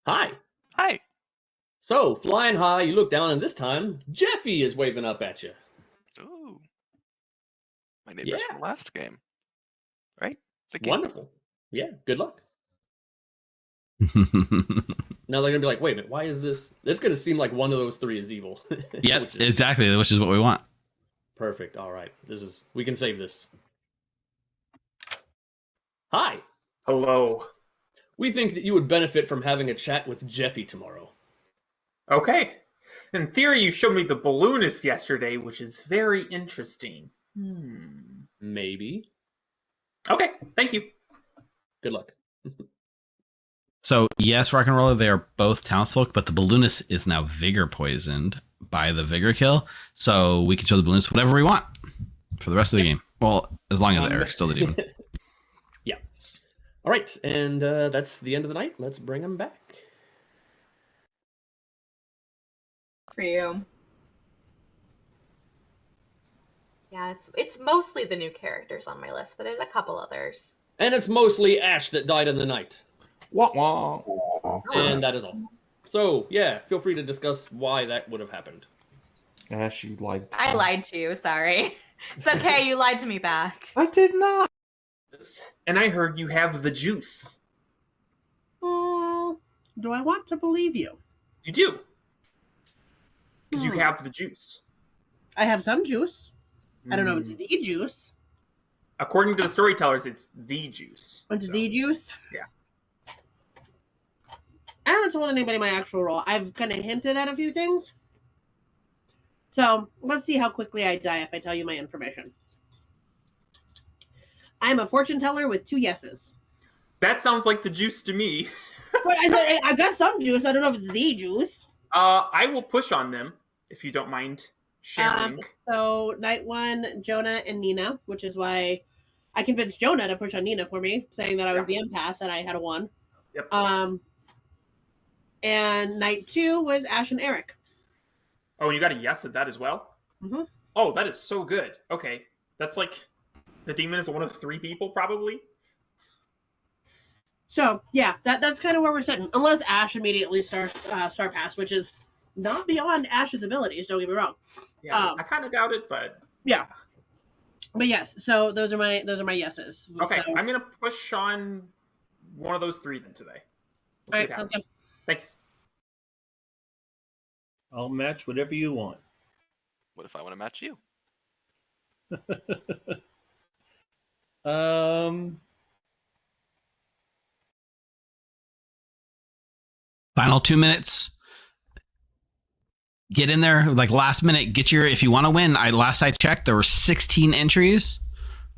Hi. So, flying high, you look down, and this time, Jeffy is waving up at you. Ooh. My neighbors from last game. Right? The game. Wonderful. Yeah, good luck. Now they're going to be like, wait a minute, why is this? It's going to seem like one of those three is evil. Yep, exactly, which is what we want. Perfect. All right. We can save this. Hi. Hello. We think that you would benefit from having a chat with Jeffy tomorrow. Okay. In theory, you showed me the balloonist yesterday, which is very interesting. Maybe. Okay, thank you. Good luck. So yes, rock and roller, they are both townsfolk, but the balloonist is now vigor poisoned by the vigor kill. So we can show the balloonist whatever we want for the rest of the game. Well, as long as Eric's still the demon. Yeah. All right, and that's the end of the night. Let's bring him back. For you. Yeah, it's mostly the new characters on my list, but there's a couple others. And it's mostly Ash that died in the night. Wah wah. And that is all. So, yeah, feel free to discuss why that would have happened. Ash, you lied. I lied to you, sorry. It's okay, you lied to me back. I did not. And I heard you have the juice. Do I want to believe you? You do. Because you have the juice. I have some juice. I don't know if it's the juice. According to the storytellers, it's the juice. It's the juice? Yeah. I haven't told anybody my actual role. I've kind of hinted at a few things. So let's see how quickly I die if I tell you my information. I'm a fortune teller with 2 yeses. That sounds like the juice to me. But I got some juice. I don't know if it's the juice. I will push on them if you don't mind sharing. So night 1, Jonah and Nina, which is why I convinced Jonah to push on Nina for me, saying that I was the empath and I had a 1. Yep. And night 2 was Ash and Eric. Oh, and you got a yes at that as well? Mm-hmm. Oh, that is so good. Okay. That's like the demon is one of 3 people, probably. So yeah, that's kind of where we're sitting. Unless Ash immediately star pass, which is not beyond Ash's abilities. Don't get me wrong. Yeah, I kind of doubt it, but yeah. But yes, so those are my yeses. okay. So, I'm gonna push on one of those 3 then today. We'll see all right, what sounds happens. Thanks. I'll match whatever you want. What if I want to match you? Final 2 minutes. Get in there, like last minute. Get your, if you want to win. Last I checked, there were 16 entries.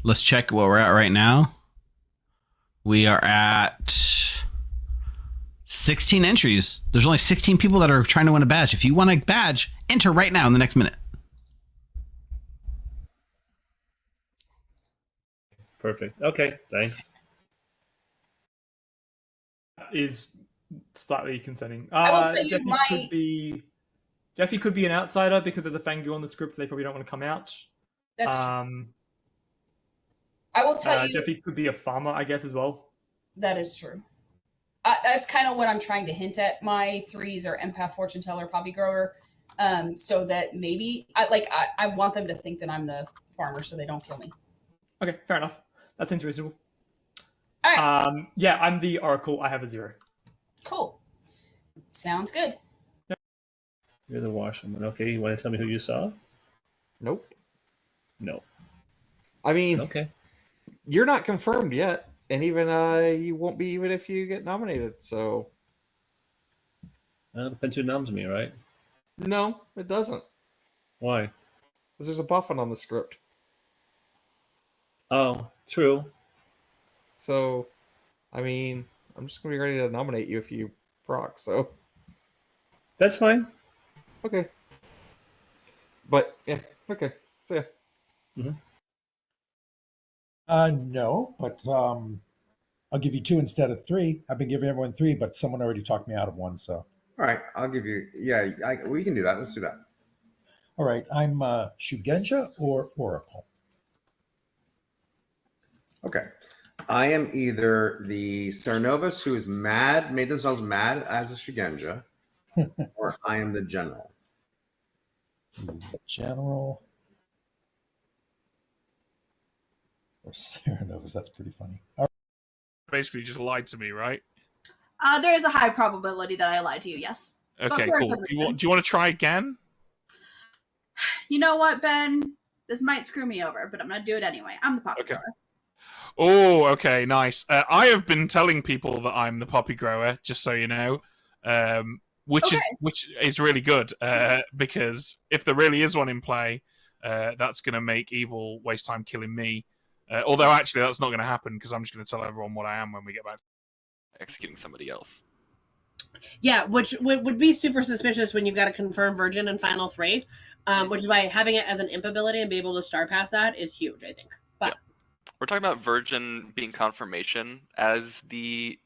Let's check what we're at right now. We are at 16 entries. There's only 16 people that are trying to win a badge. If you want a badge, enter right now in the next minute. Perfect. Okay, thanks. Is slightly concerning. I will tell you, Jeffy could be an outsider because there's a Fangirl on the script. They probably don't want to come out. That's true. I will tell you, Jeffy could be a farmer, I guess, as well. That is true. That's kind of what I'm trying to hint at. My 3s are empath, fortune teller, poppy grower, so that maybe I want them to think that I'm the farmer, so they don't kill me. Okay, fair enough. That seems reasonable. All right. Yeah, I'm the Oracle. I have a 0. Cool. Sounds good. You're the washerman. Okay, you want to tell me who you saw? Nope. No. I mean, okay. You're not confirmed yet, and even you won't be even if you get nominated. So, Depends who noms me, right? No, it doesn't. Why? Because there's a Boffin on the script. Oh, true. So, I mean, I'm just gonna be ready to nominate you if you proc. So that's fine. Okay. But yeah, okay. So yeah. Mm-hmm. No, but I'll give you 2 instead of 3. I've been giving everyone 3, but someone already talked me out of 1. So, all right, I'll give you. Yeah, we can do that. Let's do that. All right, I'm Shugenja or Oracle. Okay, I am either the Cernovus who is made themselves mad as a Shugenja, or I am the general. The general. Or Cernovus, that's pretty funny. Basically just lied to me, right? There is a high probability that I lied to you, yes. Okay, cool. Do you want to try again? You know what, Ben? This might screw me over, but I'm going to do it anyway. I'm the poppy grower. Oh, okay, nice. I have been telling people that I'm the poppy grower, just so you know, which is really good because if there really is one in play, that's going to make evil waste time killing me. Although actually that's not going to happen because I'm just going to tell everyone what I am when we get back. Executing somebody else. Yeah, which would be super suspicious when you've got a confirmed virgin in final 3, which is why having it as an imp ability and be able to star pass that is huge, I think. But we're talking about virgin being confirmation as the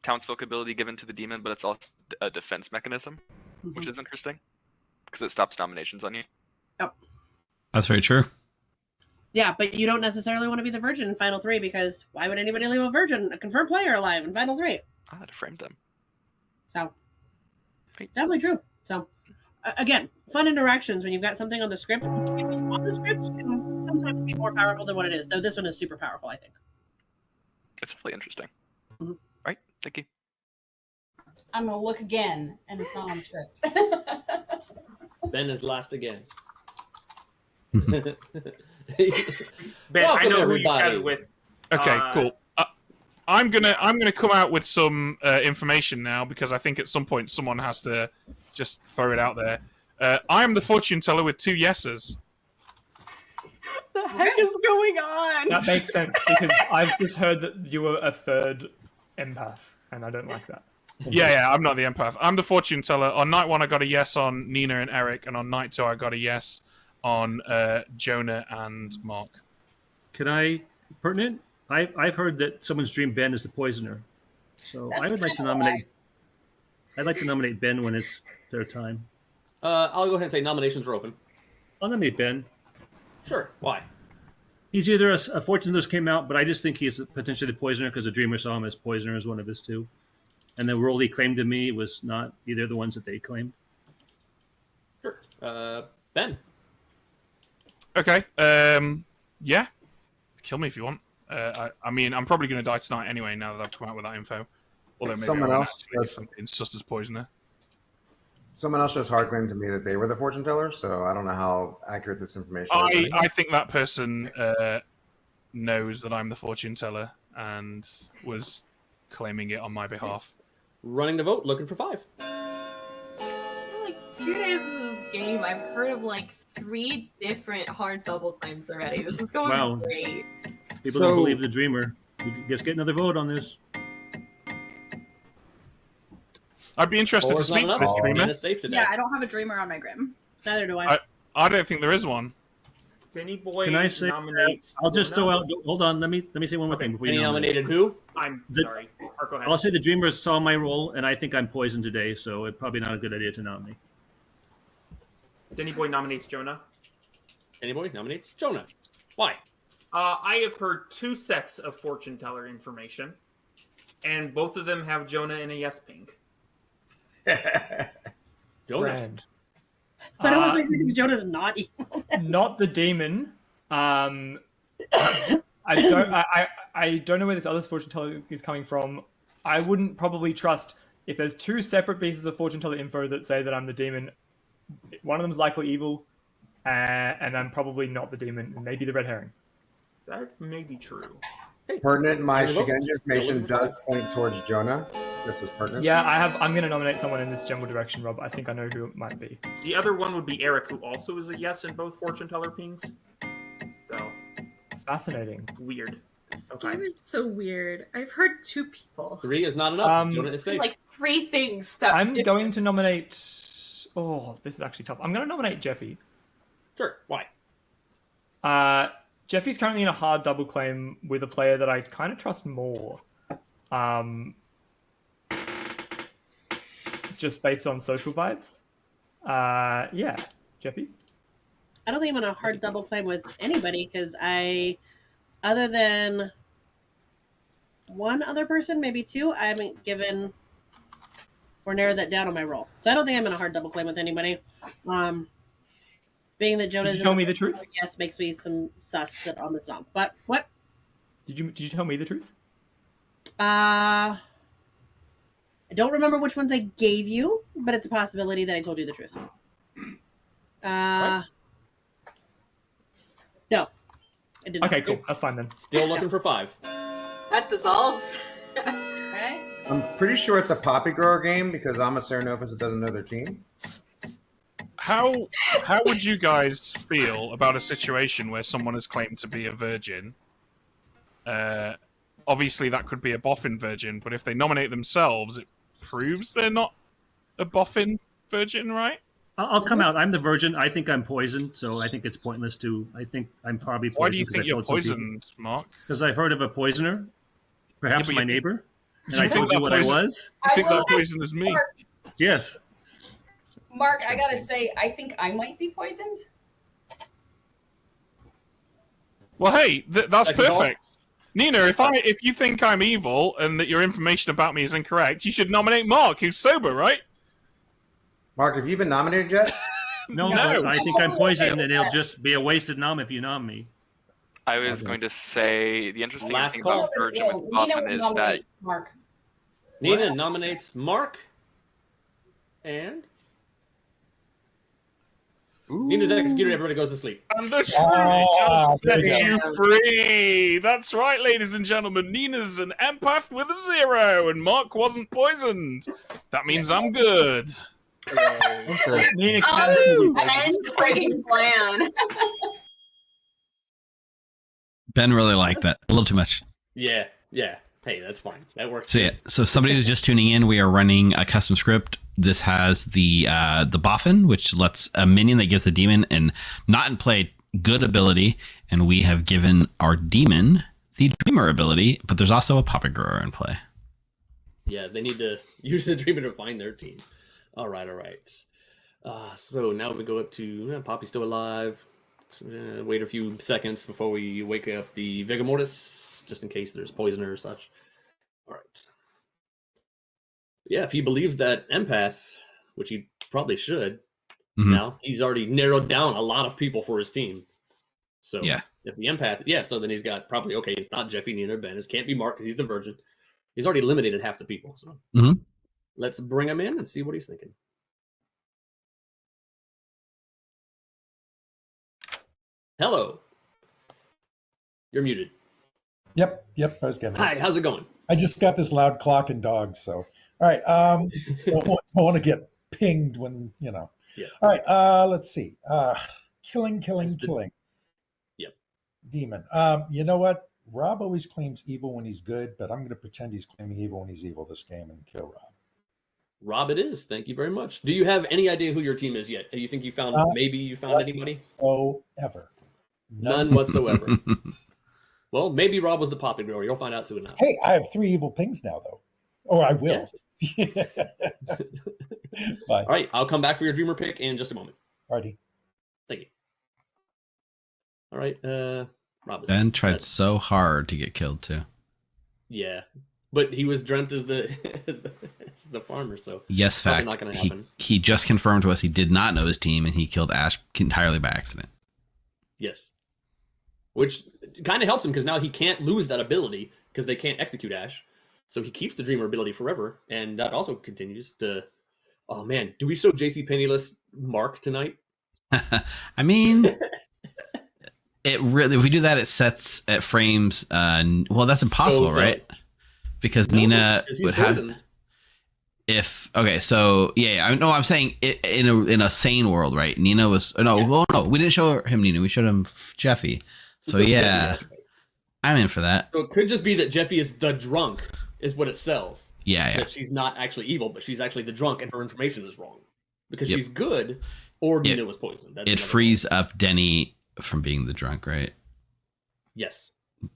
townsfolk ability given to the demon, but it's also a defense mechanism, which is interesting because it stops dominations on you. Yep. That's very true. Yeah, but you don't necessarily want to be the virgin in final 3 because why would anybody leave a virgin, a confirmed player, alive in final 3? I had to frame them. So, definitely true. So, again, fun interactions when you've got something on the script. On the script can sometimes be more powerful than what it is. Though this one is super powerful, I think. It's definitely interesting. Right? Thank you. I'm going to look again, and it's not on the script. Ben is last again. Ben, Welcome, I know everybody. who you chatted with. Okay, cool. I'm gonna come out with some information now because I think at some point someone has to just throw it out there. I am the fortune teller with 2 yeses. The heck is going on? That makes sense because I've just heard that you were a 3rd empath, and I don't like that. Yeah, I'm not the empath. I'm the fortune teller. On night 1, I got a yes on Nina and Eric, and on night 2, I got a yes on Jonah and Mark. Can I pertinent? I've heard that someone's dreamed Ben is the poisoner, so I would like to nominate. I'd like to nominate Ben when it's their time. I'll go ahead and say nominations are open. I'll nominate Ben. Sure. Why? He's either a fortune that came out, but I just think he's potentially the poisoner because the dreamer saw him as poisoner as one of his 2, and the role he claimed to me was not either of the ones that they claimed. Sure. Ben. Okay. Yeah. Kill me if you want. I mean, I'm probably going to die tonight anyway. Now that I've come out with that info. Although maybe Someone else it's just as poisoner. Someone else just hard claimed to me that they were the fortune teller, so I don't know how accurate this information is. I think that person knows that I'm the fortune teller and was claiming it on my behalf. Running the vote, looking for 5. Like 2 days into this game, I've heard of like 3 different hard double claims already. This is going great. People don't believe the dreamer. Let's get another vote on this. I'd be interested to speak to this dreamer. Yeah, I don't have a dreamer on my Grim. Neither do I. I don't think there is one. Danny Boy Can I say? nominates. I'll just throw out. Jonah. Hold on. Let me say one more thing before you nominate. nominated who? I'm sorry. Mark, go ahead. I'll say the Dreamers saw my role, and I think I'm poisoned today, so it's probably not a good idea to nominate. Danny Boy nominates Jonah. Danny Boy nominates Jonah. Why? I have heard 2 sets of fortune teller information, and both of them have Jonah in a yes pink. Jonah. But I was thinking Jonah's not evil. Not the demon. I don't know where this other fortune teller is coming from. I wouldn't probably trust if there's 2 separate pieces of fortune teller info that say that I'm the demon. One of them is likely evil, and I'm probably not the demon. Maybe the red herring. That may be true. Pertinent, my Shigenja information does point towards Jonah. This is pertinent. Yeah, I'm going to nominate someone in this general direction, Rob. I think I know who it might be. The other one would be Eric, who also is a yes in both fortune teller pings. So fascinating. Weird. Okay. Game is so weird. I've heard 2 people. 3 is not enough. Jonah is safe. Like 3 things that I'm going to nominate. Oh, this is actually tough. I'm going to nominate Jeffy. Sure. Why? Jeffy's currently in a hard double claim with a player that I kind of trust more. Just based on social vibes. Yeah, Jeffy? I don't think I'm on a hard double claim with anybody because other than one other person, maybe 2, I haven't given or narrowed that down on my roll. So I don't think I'm in a hard double claim with anybody. Being that Jonah's... Did you tell me the truth? Yes, makes me some sus that on this song. But what? Did you tell me the truth? I don't remember which ones I gave you, but it's a possibility that I told you the truth. No. I did not. Okay, cool. That's fine then. Still looking for 5. That dissolves. I'm pretty sure it's a Poppy Grower game because I'm a Cernophus that doesn't know their team. How would you guys feel about a situation where someone has claimed to be a virgin? Obviously, that could be a Boffin virgin, but if they nominate themselves, it proves they're not a Boffin virgin, right? I'll come out. I'm the virgin. I think I'm poisoned, so I think it's pointless to. I think I'm probably poisoned. Why do you think you're poisoned, Mark? Because I've heard of a poisoner, perhaps my neighbor, and I think told you what I was. You think that poison is me? Yes. Mark, I gotta say, I think I might be poisoned. Well, hey, that's perfect. Nina, if you think I'm evil and that your information about me is incorrect, you should nominate Mark, who's sober, right? Mark, have you been nominated yet? No, but I think I'm poisoned, and it'll just be a wasted nom if you nom me. I was going to say the interesting Last thing call. about Virgin with Boffin is that Mark. Nina nominates Mark, and Nina's executed. Everybody goes to sleep. And the tree shall set you free. That's right, ladies and gentlemen. Nina's an empath with a 0, and Mark wasn't poisoned. That means I'm good. Nina Ben's crazy plan. Ben really liked that a little too much. Yeah. Hey, that's fine. That works. So yeah, so somebody who's just tuning in, we are running a custom script. This has the Boffin, which lets a minion that gives the demon and not in play good ability, and we have given our demon the dreamer ability, but there's also a Poppy Grower in play. Yeah, they need to use the dreamer to find their team. All right. So now we go up to Poppy's still alive. Wait a few seconds before we wake up the Vigor Mortis, just in case there's poison or such. All right. Yeah, if he believes that empath, which he probably should, now he's already narrowed down a lot of people for his team. So yeah, if the empath, so then he's got probably it's not Jeffy, Nina, or Ben. It can't be Mark because he's the virgin. He's already eliminated half the people. So let's bring him in and see what he's thinking. Hello. You're muted. Yep. I was getting. Hi, how's it going? I just got this loud clock and dog, so all right. Don't want to get pinged when you know. Yeah. All right. Let's see. Killing. Yep. Demon. You know what? Rob always claims evil when he's good, but I'm going to pretend he's claiming evil when he's evil this game and kill Rob. Rob, it is. Thank you very much. Do you have any idea who your team is yet? Do you think you found maybe you found anybody? Whatsoever. None whatsoever. Well, maybe Rob was the poppy grower. You'll find out soon enough. Hey, I have 3 evil pings now, though. Or I will. Yes. All right, I'll come back for your dreamer pick in just a moment. Alrighty. Thank you. All right, Rob. Ben tried so hard to get killed too. Yeah, but he was dreamt as the as the farmer, so yes, fact. Not going to happen. He just confirmed to us he did not know his team, and he killed Ash entirely by accident. Yes, which kind of helps him because now he can't lose that ability because they can't execute Ash, so he keeps the dreamer ability forever, and that also continues to. Oh man, do we show JC Penniless Mark tonight? I mean. It really, if we do that, it frames. Well, that's impossible, right? Because Nina would have. So yeah, I'm saying in a sane world, right? Nina was no, we didn't show him Nina. We showed him Jeffy. So yeah, I'm in for that. So it could just be that Jeffy is the drunk, is what it sells. Yeah. That she's not actually evil, but she's actually the drunk, and her information is wrong because she's good, or Nina was poisoned. It frees up Denny from being the drunk, right? Yes.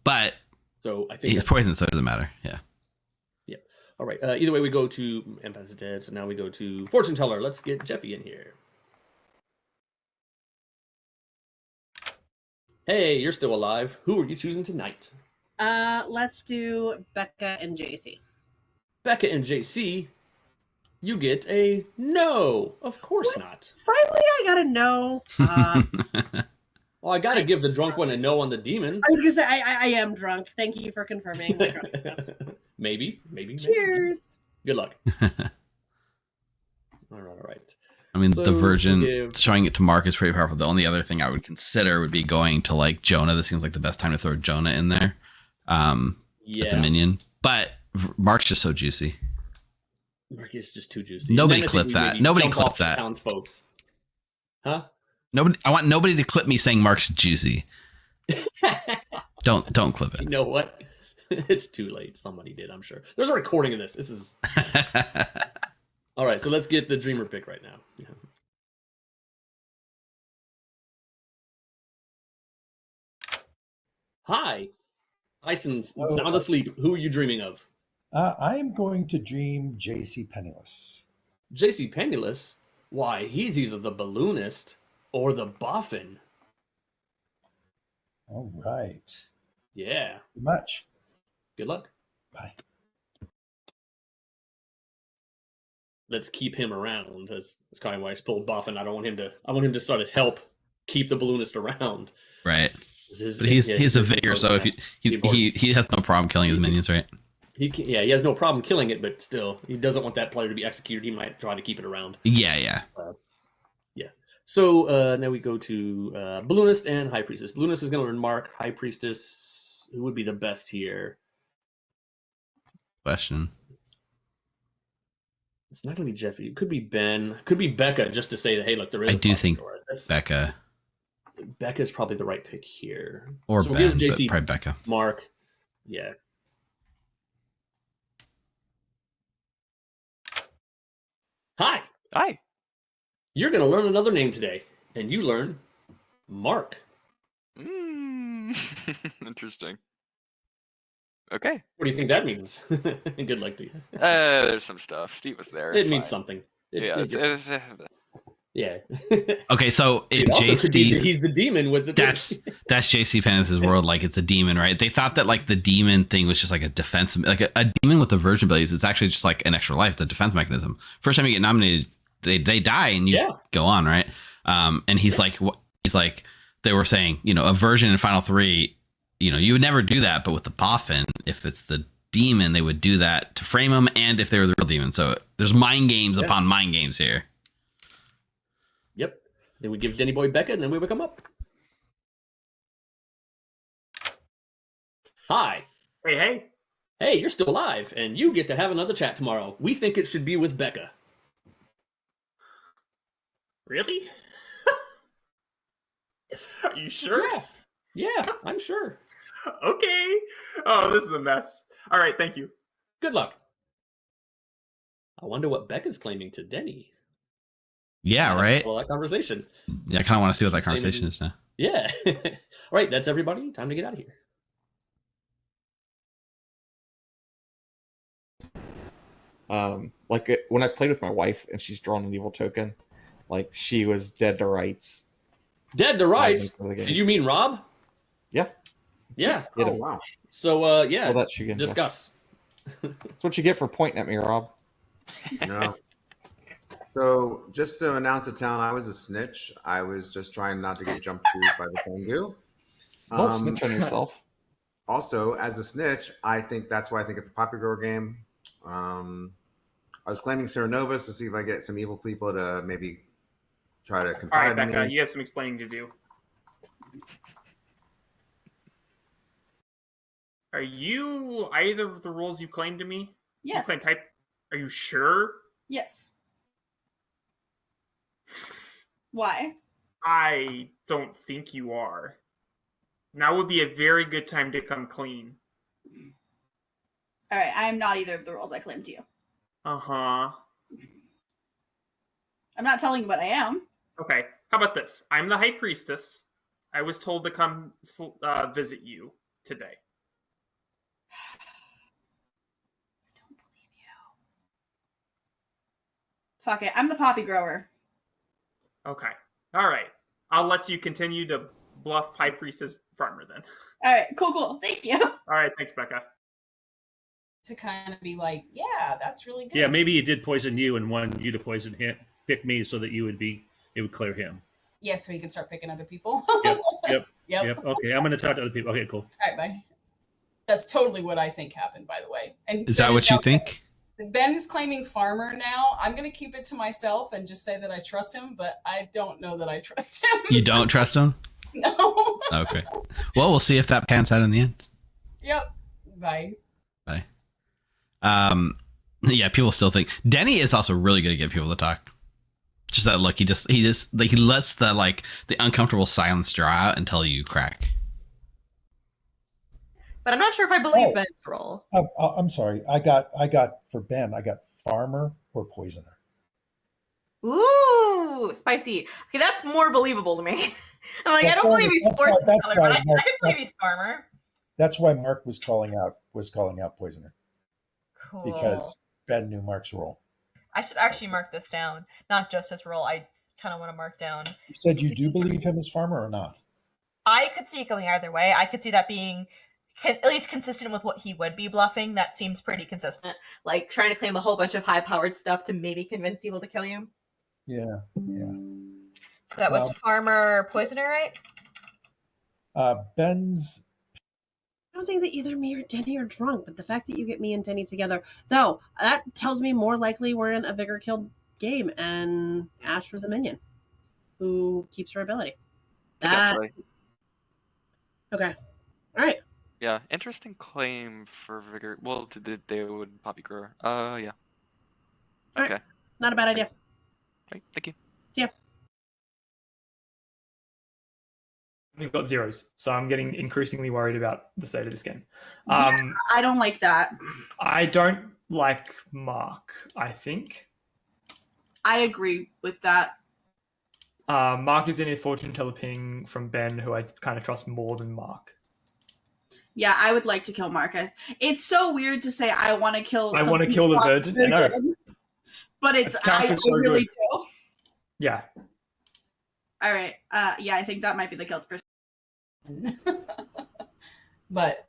But so I think he's poisoned, so it doesn't matter. Yeah. Yeah. All right. Either way, we go to Empath is dead, so now we go to Fortune Teller. Let's get Jeffy in here. Hey, you're still alive. Who are you choosing tonight? Let's do Becca and JC. Becca and JC. You get a no. Of course not. Finally, I got a no. Well, I got to give the drunk one a no on the demon. I was going to say, I am drunk. Thank you for confirming. Maybe. Cheers. Good luck. All right. I mean, the Virgin showing it to Mark is pretty powerful. The only other thing I would consider would be going to like Jonah. This seems like the best time to throw Jonah in there. As a minion. But Mark's just so juicy. Mark is just too juicy. Nobody clip that. Nobody clip that. Townsfolk. Huh? Nobody. I want nobody to clip me saying Mark's juicy. Don't clip it. You know what? It's too late. Somebody did, I'm sure. There's a recording of this. This is all right. So let's get the dreamer pick right now. Yeah. Hi, Ison's sound asleep. Who are you dreaming of? I am going to dream JC Penniless. JC Penniless? Why, he's either the balloonist or the Boffin. All right. Yeah. Too much. Good luck. Bye. Let's keep him around. That's kind of why I pulled Boffin. I want him to sort of help keep the balloonist around. Right. But he's a vigor, so if he has no problem killing his minions, right? He has no problem killing it, but still, he doesn't want that player to be executed. He might try to keep it around. Yeah. Yeah. So now we go to Balloonist and High Priestess. Balloonist is going to learn Mark. High Priestess, who would be the best here? Question. It's not going to be Jeffy. It could be Ben. Could be Becca, just to say that, hey, look, there is. I do think Becca. Becca's probably the right pick here. Or so Ben, we'll give JC, but probably Becca. Mark. Yeah. Hi. Hi. You're going to learn another name today, and you learn Mark. Interesting. Okay. What do you think that means? Good luck to you. There's some stuff. Steve was there. It means something. Yeah. Okay, so he's the demon with the that's JC Penniless's world. Like it's a demon, right? They thought that like the demon thing was just like a defense, like a demon with the virgin abilities. It's actually just like an extra life, the defense mechanism. First time you get nominated, they die and you go on, right? And he's like they were saying, a version in Final 3, you would never do that, but with the Boffin, if it's the demon, they would do that to frame them, and if they were the real demon. So there's mind games upon mind games here. Yep. Then we give Denny Boy Becca, and then we wake him up. Hi. Hey. Hey, you're still alive, and you get to have another chat tomorrow. We think it should be with Becca. Really? Are you sure? Yeah, I'm sure. Okay. Oh, this is a mess. All right, thank you. Good luck. I wonder what Becca's claiming to Denny. Yeah, right. Follow that conversation. Yeah, I kind of want to see what that She's claiming- conversation is now. Yeah. All right, that's everybody. Time to get out of here. When I played with my wife and she's drawn an evil token, like she was dead to rights. Dead to rights? For the game. Do you mean Rob? Yeah. Yeah. Get Oh, him. wow. So, yeah, Well, that's Shugenja. discuss. That's what you get for pointing at me, Rob. No. So, just to announce the town, I was a snitch. I was just trying not to get jumped to by the Tengu. Don't snitch on yourself. Also, as a snitch, I think that's why I think it's a Poppy Grower game. I was claiming Serenovus to see if I get some evil people to maybe try to All right, confide in Becca, me. you have some explaining to do. Are you either of the roles you claimed to me? Yes. You claimed type. Are you sure? Yes. Why? I don't think you are. Now would be a very good time to come clean. All right, I am not either of the roles I claim to you. Uh-huh. I'm not telling you what I am. Okay, how about this? I'm the High Priestess. I was told to come visit you today. Fuck it, I'm the Poppy Grower. Okay. All right. I'll let you continue to bluff High Priestess Farmer then. All right, cool. Thank you. All right, thanks, Becca. To kind of be like, yeah, that's really good. Yeah, maybe he did poison you and wanted you to poison him, pick me so that it would clear him. Yeah, so he can start picking other people. Yep. Okay, I'm going to talk to other people. Okay, cool. All right, bye. That's totally what I think happened, by the way. And Is that what you think? Ben is claiming farmer now. I'm going to keep it to myself and just say that I trust him, but I don't know that I trust him. You don't trust him? No. Okay. Well, we'll see if that pans out in the end. Yep. Bye. Bye. Yeah, people still think Denny is also really good at getting people to talk. Just that look, he lets the uncomfortable silence draw out until you crack. But I'm not sure if I believe Ben's role. I'm sorry. I got for Ben. I got farmer or poisoner. Ooh, spicy. Okay, that's more believable to me. I'm like, I don't believe he's fortune teller, but I can believe he's farmer. That's why Mark was calling out poisoner. Cool. Because Ben knew Mark's role. I should actually mark this down, not just his role. I kind of want to mark down. You said you do believe him as farmer or not? I could see it going either way. I could see that being at least consistent with what he would be bluffing. That seems pretty consistent. Like trying to claim a whole bunch of high-powered stuff to maybe convince evil to kill you. Yeah. So that was farmer poisoner, right? Ben's. I don't think that either me or Denny are drunk, but the fact that you get me and Denny together, though, that tells me more likely we're in a vigor killed game, and Ash was a minion who keeps her ability. Potentially. Okay. All right. Yeah, interesting claim for vigor. Well, they would Poppy Grower. Yeah. All right. Not a bad idea. Right, thank you. See ya. We've got zeros, so I'm getting increasingly worried about the state of this game. I don't like that. I don't like Mark, I think. I agree with that. Mark is in a fortune teller ping from Ben, who I kind of trust more than Mark. Yeah, I would like to kill Mark. It's so weird to say I want to kill. I want to kill the virgin. I know. But I so really good. do. Yeah. All right. Yeah, I think that might be the killed person. But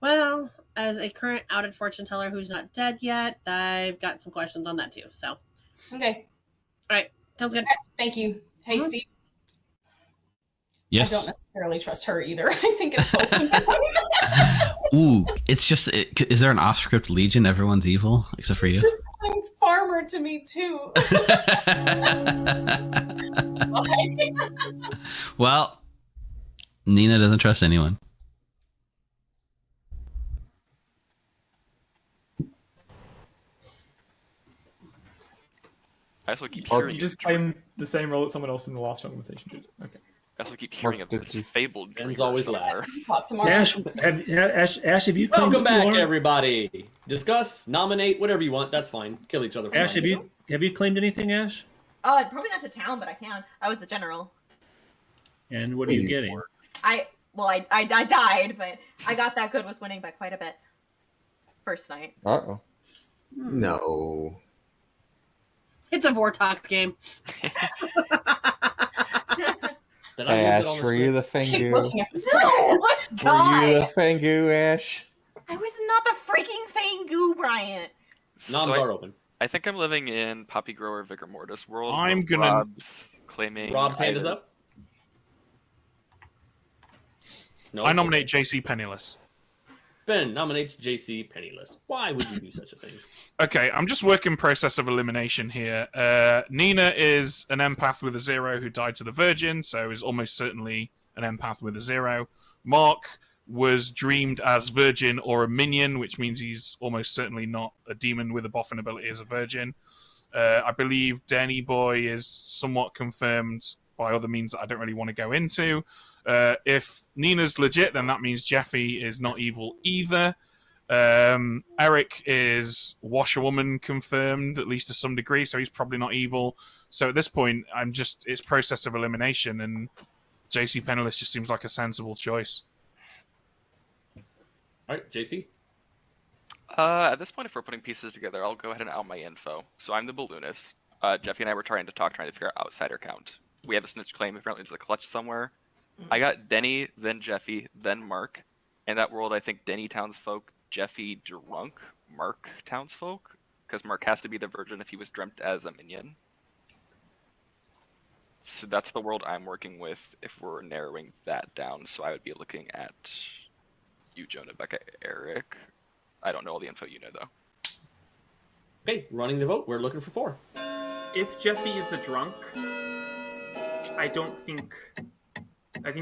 well, as a current outed fortune teller who's not dead yet, I've got some questions on that too. So, okay. All right. Sounds good. Thank you. Hey, Steve. Yes. I don't necessarily trust her either. I think it's both of them. Ooh, it's just. Is there an off-script legion? Everyone's evil except for you. Just calling farmer to me too. Well, Nina doesn't trust anyone. I also keep Oh, hearing you just claimed the same role that someone else in the last conversation did. Okay. I also keep hearing of this fabled Ben's dreamer always somewhere. last. Ash, have you claimed Welcome what you back, are? everybody. Discuss, nominate, whatever you want. That's fine. Kill each other. For Ash, money. have you claimed anything, Ash? Probably not to town, but I can. I was the general. And what are you getting? I died, but I got that good was winning by quite a bit. First night. Uh-oh. No. It's a Vortex game. Hey, Ash, were you the Fengu? No, God. Were you the Fengu, Ash? I was not the freaking Fangu, Bryant. Open. I think I'm living in Poppy Grower Vigor Mortis world. I'm where gonna- Rob's claiming. Rob's hand is either- up. No, I nominate JC Penniless. Ben nominates JC Penniless. Why would you do such a thing? Okay, I'm just working process of elimination here. Nina is an empath with a 0 who died to the Virgin, so is almost certainly an empath with a 0. Mark was dreamed as Virgin or a Minion, which means he's almost certainly not a demon with a Boffin ability as a Virgin. I believe Danny Boy is somewhat confirmed by other means that I don't really want to go into. If Nina's legit, then that means Jeffy is not evil either. Eric is Washerwoman confirmed, at least to some degree, so he's probably not evil. So at this point, it's process of elimination, and JC Penniless just seems like a sensible choice. All right, JC. At this point, if we're putting pieces together, I'll go ahead and out my info. So I'm the balloonist. Jeffy and I were trying to figure out outsider count. We have a snitch claim. Apparently, there's a clutch somewhere. I got Denny, then Jeffy, then Mark. In that world, I think Denny townsfolk, Jeffy drunk, Mark townsfolk, because Mark has to be the Virgin if he was dreamt as a Minion. So that's the world I'm working with if we're narrowing that down. So I would be looking at you, Jonah, Becca, Eric. I don't know all the info you know, though. Okay, running the vote. We're looking for 4. If Jeffy is the drunk, I think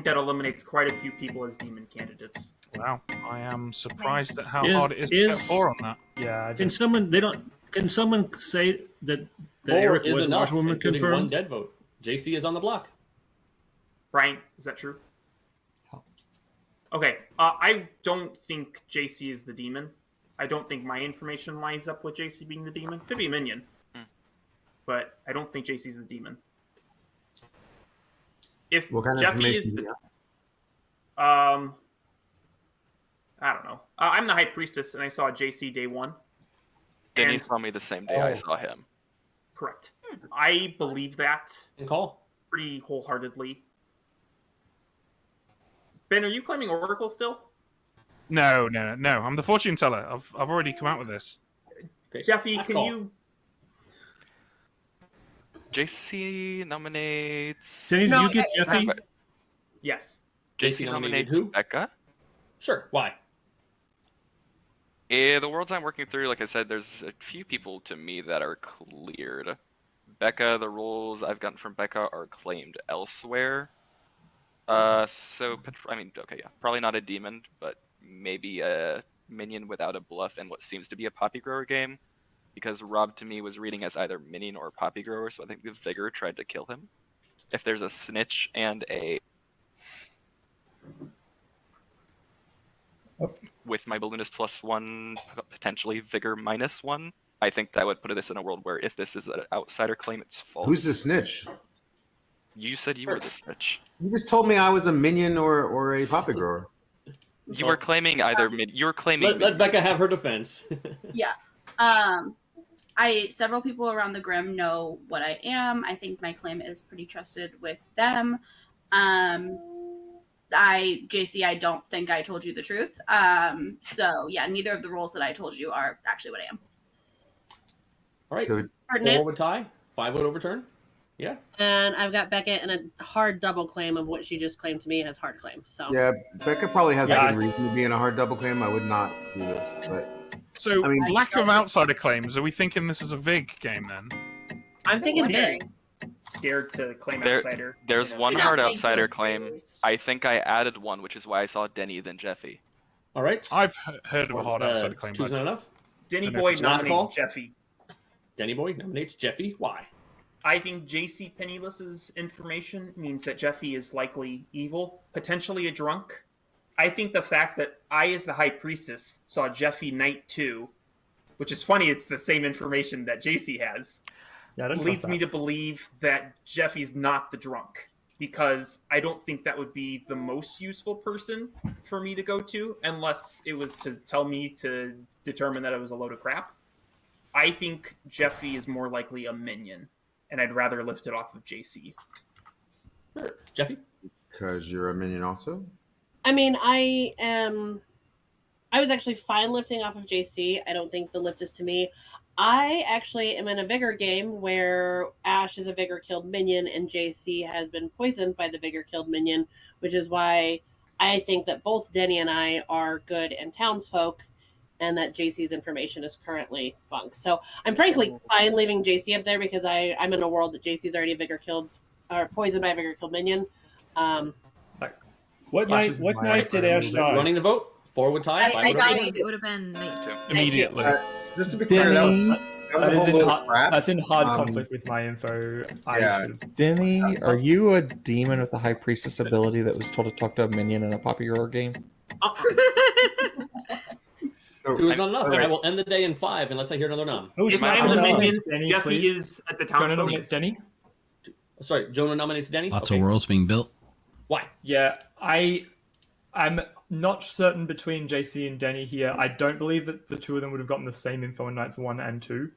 that eliminates quite a few people as demon candidates. Wow, I am surprised at how Is- hard it is to get is- 4 on that. Yeah. Can someone say that 4 Eric is was enough, Washerwoman including confirmed? 1 dead vote. JC is on the block. Brian, is that true? Okay, I don't think JC is the demon. I don't think my information lines up with JC being the demon. Could be a Minion. But I don't think JC is the demon. If What kind of Jeffy information is do the... you I don't know. I'm the High Priestess, and I saw JC day 1. Denny And- saw me the same day I saw him. Correct. I believe that. And call. Pretty wholeheartedly. Ben, are you claiming Oracle still? No. I'm the fortune teller. I've already come out with this. Okay. Jeffy, Last can call. you... JC nominates. Denny, did No, you get Jeffy? Yes. JC JC nominated nominates who? Becca. Sure. Why? The worlds I'm working through, like I said, there's a few people to me that are cleared. Becca, the roles I've gotten from Becca are claimed elsewhere. Probably not a demon, but maybe a Minion without a bluff in what seems to be a Poppy Grower game. Because Rob to me was reading as either Minion or Poppy Grower, so I think the Vigor tried to kill him. If there's a Snitch and a... with my Balloonist +1, potentially Vigor -1, I think that would put this in a world where if this is an outsider claim, it's false. Who's the snitch? You said you were the Snitch. You just told me I was a Minion or a Poppy Grower. You were claiming either you were claiming Let Becca have her defense. Yeah. Several people around the Grim know what I am. I think my claim is pretty trusted with them. JC, I don't think I told you the truth. So yeah, neither of the roles that I told you are actually what I am. All right. So, 4 would tie. 5 would overturn. Yeah. And I've got Becca in a hard double claim of what she just claimed to me as hard claim. So yeah, Becca probably has Yeah. a good reason to be in a hard double claim. I would not do this, but So, I mean- lack of outsider claims. Are we thinking this is a Vig game then? I'm thinking Wondering. big. Scared to claim There- outsider. there's You know. one Not hard big outsider Vig claim. based. I think I added one, which is why I saw Denny then Jeffy. All right. I've heard of a hard outsider claim. Two's but not enough. Denny Don't know Boy if it's last nominates call. Jeffy. Denny Boy nominates Jeffy. Why? I think JC Penniless's information means that Jeffy is likely evil, potentially a drunk. I think the fact that I, as the High Priestess, saw Jeffy Knight 2, which is funny, it's the same information that JC has, leads me to believe that Jeffy's not the drunk. Because I don't think that would be the most useful person for me to go to, unless it was to tell me to determine that it was a load of crap. I think Jeffy is more likely a minion, and I'd rather lift it off of JC. Sure. Jeffy? Because you're a minion also? I mean, I was actually fine lifting off of JC. I don't think the lift is to me. I actually am in a Vigor game where Ash is a Vigor killed minion and JC has been poisoned by the Vigor killed minion, which is why I think that both Denny and I are good and townsfolk, and that JC's information is currently bunk. So I'm frankly fine leaving JC up there because I'm in a world that JC's already Vigor killed or poisoned by a Vigor killed minion. What night did Ash die? Running the vote. Forward tie. I died. It would have been night 2. Immediately. Just to be clear, that was a whole load of crap. That's in hard conflict with my info. Denny, are you a demon with a High Priestess ability that was told to talk to a minion in a Poppy Grower game? So, it was not enough, and I will end the day in 5 unless I hear another nom. If I'm the minion, Jeffy is at the Jonah townsfolk. nominates Denny. Sorry, Jonah nominates Denny? Lots of worlds being built. Why? Yeah, I'm not certain between JC and Denny here. I don't believe that the two of them would have gotten the same info in nights 1 and 2.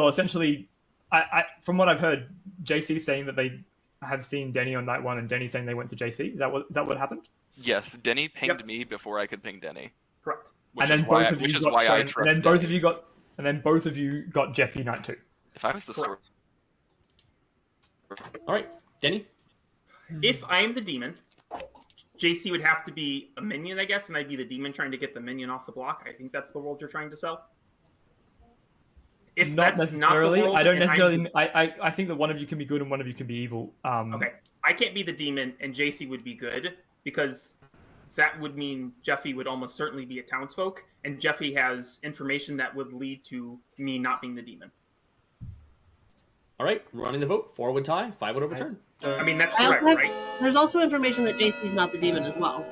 Essentially, I from what I've heard, JC saying that they have seen Denny on night 1 and Denny saying they went to JC. Is that what happened? Yes, Denny pinged me before I could ping Denny. Correct. Which is why I trust and then both of you got, and then both of you got Jeffy night 2. If I was the story. All right, Denny. If I'm the demon, JC would have to be a minion, I guess, and I'd be the demon trying to get the minion off the block. I think that's the world you're trying to sell. If Not that's necessarily. not the world, I don't and necessarily. I think that one of you can be good and one of you can be evil. Okay, I can't be the demon, and JC would be good because that would mean Jeffy would almost certainly be a townsfolk, and Jeffy has information that would lead to me not being the demon. All right, running the vote. 4 would tie, 5 would overturn. I mean, that's correct, right? There's also information that JC's not the demon as well.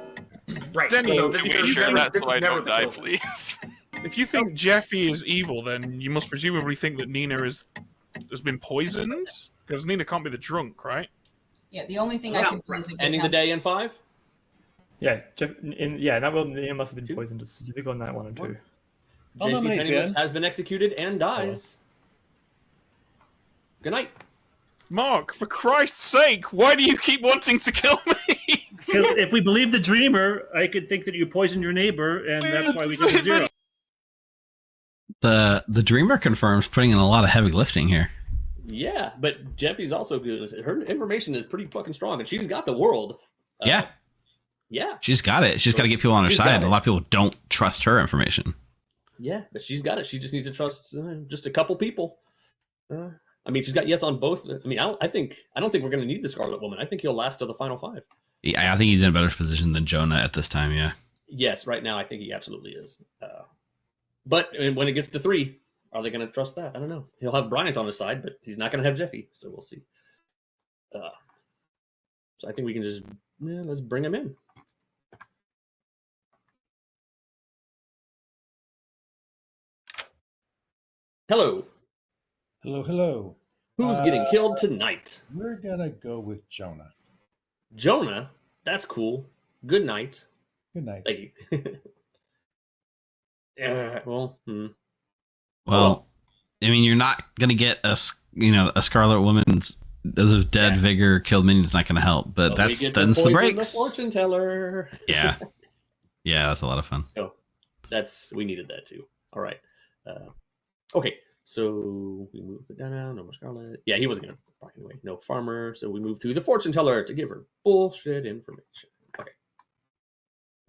Right. Denny, So can if we you share think that this so is I never don't the die, kill. please? If you think Jeffy is evil, then you must presumably think that Nina has been poisoned? Because Nina can't be the drunk, right? Yeah, the only thing I could do is ending the day in 5. Yeah, that one Nina must have been poisoned specifically on night 1 and 2. JC Penniless has been executed and dies. Good night. Mark, for Christ's sake, why do you keep wanting to kill me? Because if we believe the dreamer, I could think that you poisoned your neighbor, and that's why we go to 0. The dreamer confirms putting in a lot of heavy lifting here. Yeah, but Jeffy's also good. Her information is pretty fucking strong, and she's got the world. Yeah. Yeah. She's got it. She's got to get people on her She's side. got A lot of people don't trust her information. Yeah, but she's got it. She just needs to trust just a couple people. I mean, she's got yes on both. I mean, I don't think we're going to need the Scarlet Woman. I think he'll last to the final 5. Yeah, I think he's in a better position than Jonah at this time. Yeah. Yes, right now I think he absolutely is. But when it gets to 3, are they going to trust that? I don't know. He'll have Bryant on his side, but he's not going to have Jeffy, so we'll see. So I think we can just let's bring him in. Hello. Hello. Who's getting killed tonight? We're gonna go with Jonah. Jonah? That's cool. Good night. Good night. Thank you. Well, Well, I mean, you're not gonna get a Scarlet Woman's as of dead vigor killed minion is not gonna help, but that's the breaks. The fortune teller. Yeah, that's a lot of fun. So we needed that too. All right. Okay. So we move it down now. No more Scarlet. Yeah, he wasn't gonna block anyway. No farmer. So we move to the fortune teller to give her bullshit information. Okay.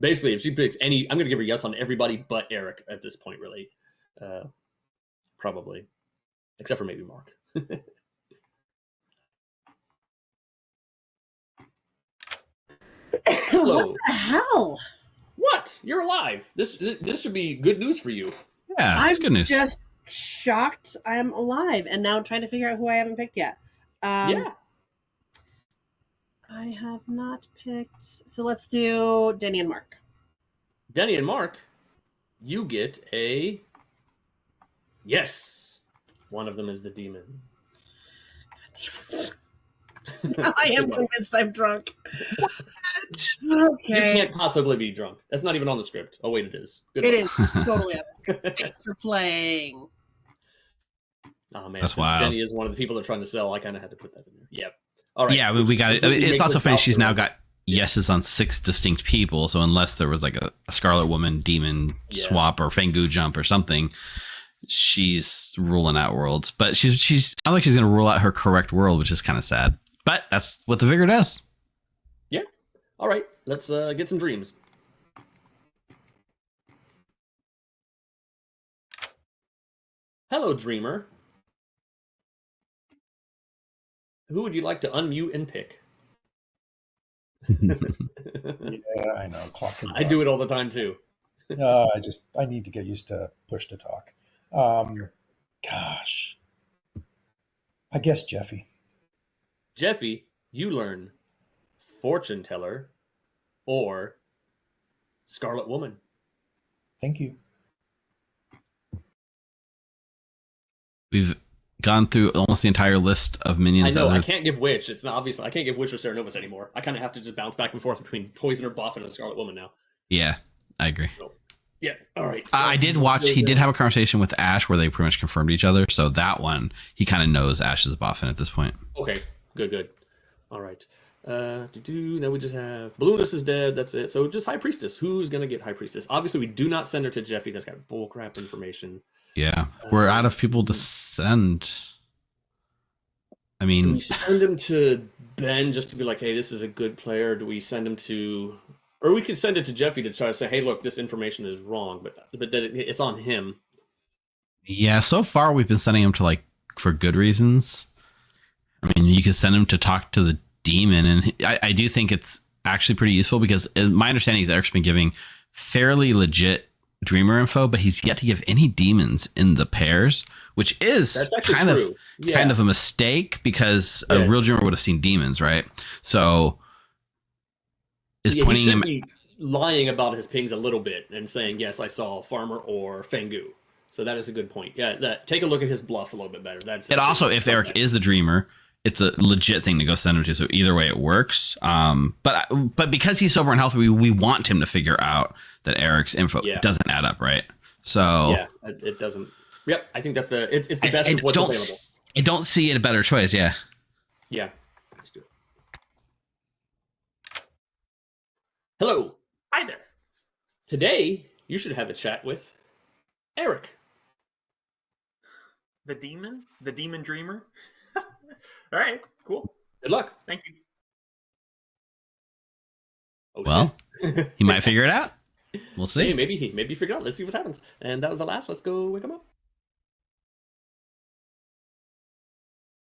Basically, if she picks any, I'm gonna give her yes on everybody but Eric at this point, really. Probably, except for maybe Mark. Hello. What the hell? What? You're alive. This should be good news for you. Yeah, I'm good news. just shocked I am alive and now trying to figure out who I haven't picked yet. Yeah. I have not picked. So let's do Denny and Mark. Denny and Mark, you get a yes. One of them is the demon. I am convinced I'm drunk. You can't possibly be drunk. That's not even on the script. Oh wait, it is. Good It luck. is totally up. Thanks for playing. Oh man, That's since wild. Denny is one of the people they're trying to sell, I kind of had to put that in there. Yep. All right. Yeah, we got it. Completely It's makes also us funny. out She's for now it. got yeses on 6 distinct people. So unless there was like a Scarlet Woman demon swap or Fengu jump or something, she's ruling out worlds. But she's sounds like she's going to rule out her correct world, which is kind of sad. But that's what the vigor does. Yeah. All right. Let's get some dreams. Hello, dreamer. Who would you like to unmute and pick? Yeah, I know. I do it all the time too. I need to get used to push to talk. Gosh, I guess Jeffy. Jeffy, you learn fortune teller or Scarlet Woman. Thank you. We've gone through almost the entire list of minions. I know. I can't give which. It's not obvious. I can't give which or Serenovus anymore. I kind of have to just bounce back and forth between Poisoner, Boffin, and Scarlet Woman now. Yeah, I agree. So, yeah. All right. I did watch. He did have a conversation with Ash where they pretty much confirmed each other. So that one, he kind of knows Ash is a Boffin at this point. Okay. Good. All right. Now we just have Balloonist is dead. That's it. So just High Priestess. Who's gonna get High Priestess? Obviously, we do not send her to Jeffy. That's got bullcrap information. Yeah, we're out of people to send. I Do mean, we send him to Ben just to be like, hey, this is a good player? Do we send him to, or we could send it to Jeffy to try to say, hey, look, this information is wrong, but that it's on him. yeah. So far, we've been sending him to like for good reasons. I mean, you could send him to talk to the demon, and I do think it's actually pretty useful because my understanding is Eric's been giving fairly legit Dreamer info, but he's yet to give any demons in the pairs, which is kind of a mistake because a real Dreamer would have seen demons, right? So is pointing he should him be lying about his pings a little bit and saying, yes, I saw Farmer or Fengu. So that is a good point. Yeah, take a look at his bluff a little bit better. That's also, if Eric is the Dreamer, it's a legit thing to go send him to. So either way, it works. But because he's sober and healthy, we want him to figure out that Eric's info doesn't add up, right? So yeah, it doesn't. Yep, I think that's it's the best of what's available. I don't see a better choice. Yeah. Yeah, let's do it. Hello. Hi there. Today you should have a chat with Eric. The demon dreamer. All right, cool. Good luck. Thank you. Oh, well, he might figure it out. We'll see. Hey, maybe he figured it out. Let's see what happens. And that was the last. Let's go wake him up.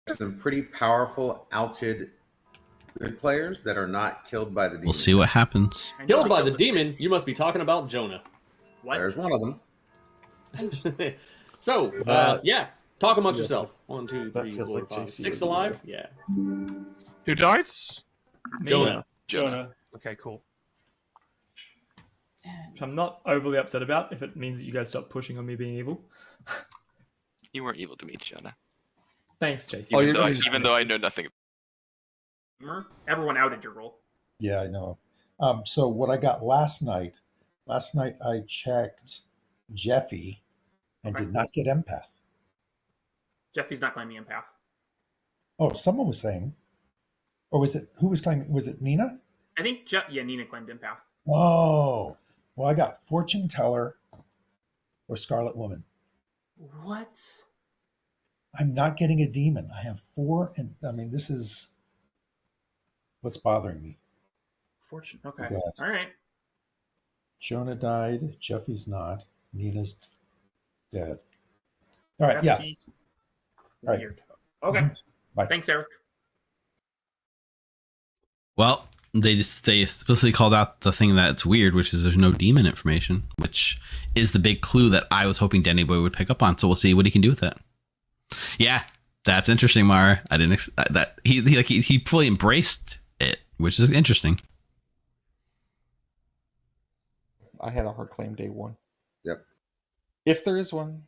Some pretty powerful outed good players that are not killed by the demon. We'll see what happens. Killed by the demon? You must be talking about Jonah. What? There's one of them. So, yeah. Talk amongst yourself. 1, 2, 3, 4, 5, 6 alive? Yeah. Who died? Jonah. Okay, cool. Which I'm not overly upset about if it means that you guys stop pushing on me being evil. You weren't evil to me, Jonah. Thanks, JC. Even though I know nothing. Everyone outed your role. Yeah, I know. So what I got last night I checked Jeffy and did not get empath. Jeffy's not claiming empath. Oh, someone was saying, or was it, who was claiming, was it Nina? I think, Nina claimed empath. Oh, well, I got fortune teller or Scarlet Woman. What? I'm not getting a demon. I have 4, and I mean, this is what's bothering me. Fortune. Okay. Yeah. All right. Jonah died. Jeffy's not. Nina's dead. All right. Yeah. All right. Weird. Okay. Bye. Thanks, Eric. Well, they explicitly called out the thing that's weird, which is there's no demon information, which is the big clue that I was hoping Danny Boy would pick up on. So we'll see what he can do with that. Yeah, that's interesting, Mara. I didn't that he fully embraced it, which is interesting. I had a hard claim day one. Yep. If there is one,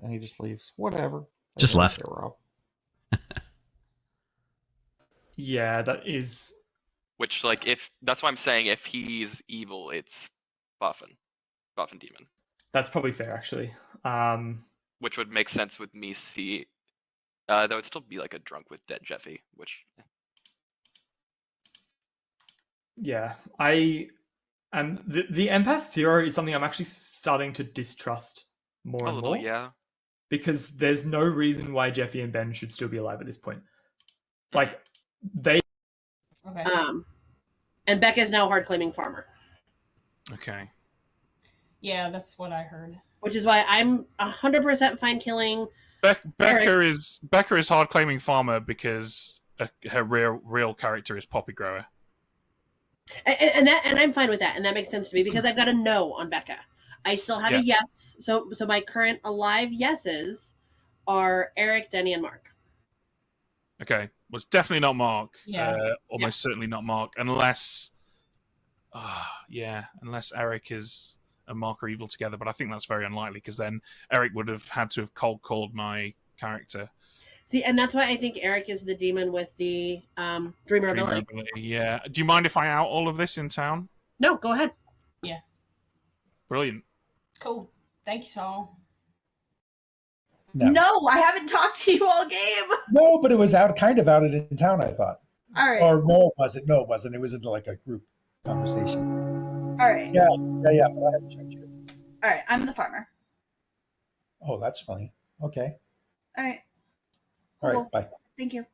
and he just leaves, whatever. Just left. Rob. Yeah, that is. Which, like, if that's why I'm saying if he's evil, it's Boffin Demon. That's probably fair, actually. Which would make sense with me that would still be like a drunk with dead Jeffy, which. Yeah, the empath 0 is something I'm actually starting to distrust more and more. Yeah. Because there's no reason why Jeffy and Ben should still be alive at this point. Like, they. Okay. And Becca's now hard claiming farmer. Okay. Yeah, that's what I heard. Which is why I'm 100% fine killing. Becca is hard claiming farmer because her real character is Poppy Grower. And I'm fine with that, and that makes sense to me because I've got a no on Becca. I still have a yes. So my current alive yeses are Eric, Denny, and Mark. Okay. Well, it's definitely not Mark. Yeah. Almost certainly not Mark, unless Eric and Mark are evil together. But I think that's very unlikely because then Eric would have had to have cold called my character. See, and that's why I think Eric is the demon with the dreamer ability. Yeah. Do you mind if I out all of this in town? No, go ahead. Yeah. Brilliant. Cool. Thank you, Saul. No, I haven't talked to you all game. No, but it was kind of outed in town, I thought. All right. Or no, it wasn't. No, it wasn't. It was into like a group conversation. All right. Yeah, but I haven't checked you. All right, I'm the farmer. Oh, that's funny. Okay. All right. All Cool. right, bye. Thank you.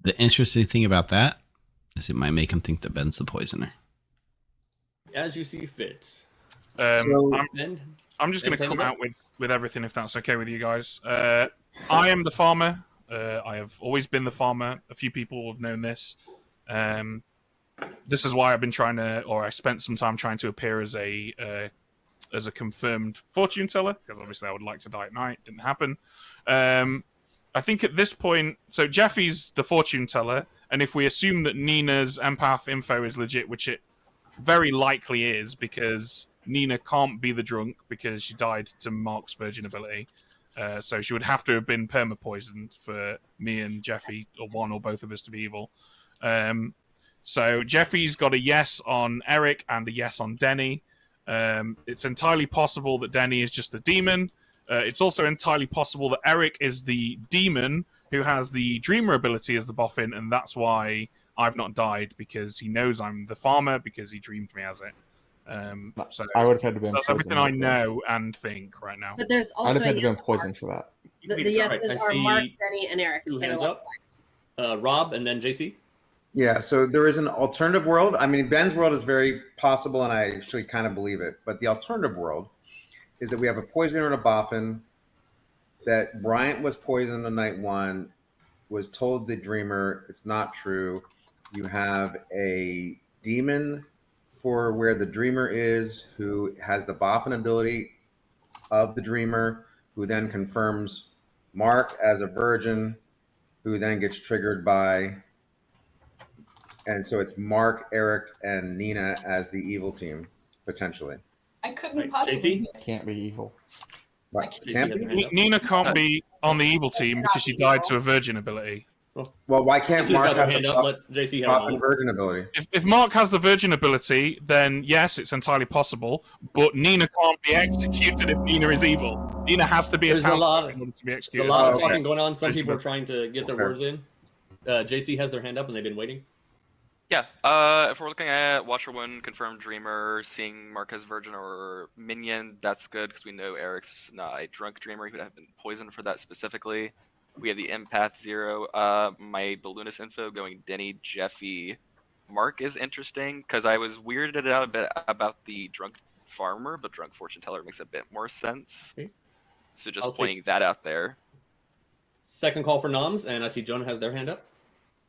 The interesting thing about that is it might make him think that Ben's the poisoner. As you see fit. I'm just going to come out with everything if that's okay with you guys. I am the farmer. I have always been the farmer. A few people have known this. This is why I've been I spent some time trying to appear as a confirmed fortune teller, because obviously I would like to die at night. Didn't happen. I think at this point, so Jeffy's the fortune teller, and if we assume that Nina's empath info is legit, which it very likely is, because Nina can't be the drunk because she died to Mark's virgin ability. So she would have to have been perma-poisoned for me and Jeffy, or one or both of us, to be evil. So Jeffy's got a yes on Eric and a yes on Denny. It's entirely possible that Denny is just the demon. It's also entirely possible that Eric is the demon who has the dreamer ability as the Boffin, and that's why I've not died, because he knows I'm the farmer because he dreamed me as it. So I would have had to be that's everything I know and think right now. But there's also I'd have had to yes been poisoned for that. The yeses I are see Mark, Denny, and Eric. Two hands up. Rob and then JC. Yeah, so there is an alternative world. I mean, Ben's world is very possible, and I actually kind of believe it. But the alternative world is that we have a poisoner and a Boffin, that Bryant was poisoned on night one, was told the dreamer it's not true. You have a demon for where the dreamer is, who has the Boffin ability of the dreamer, who then confirms Mark as a virgin, who then gets triggered by... And so it's Mark, Eric, and Nina as the evil team, potentially. I couldn't possibly. Can't be evil. Right. Nina can't be on the evil team because she died to a virgin ability. Well, why can't JC's Mark got their have hand the up, let JC have Boffin one. virgin ability? If Mark has the virgin ability, then yes, it's entirely possible. But Nina can't be executed if Nina is evil. Nina has to be There's a town a lot in order to be There's a executed. lot of okay. talking going on. Some There's people are the- trying to get their fair. words in. JC has their hand up and they've been waiting. Yeah, if we're looking at Watcher 1, Confirmed Dreamer, seeing Mark as Virgin or Minion, that's good because we know Eric's not a drunk dreamer. He would have been poisoned for that specifically. We have the Empath 0. My Balloonist info going Denny, Jeffy, Mark is interesting because I was weirded out a bit about the drunk farmer, but drunk fortune teller makes a bit more sense. Okay. So just I'll say pointing that out there. Second call for noms, and I see Jonah has their hand up.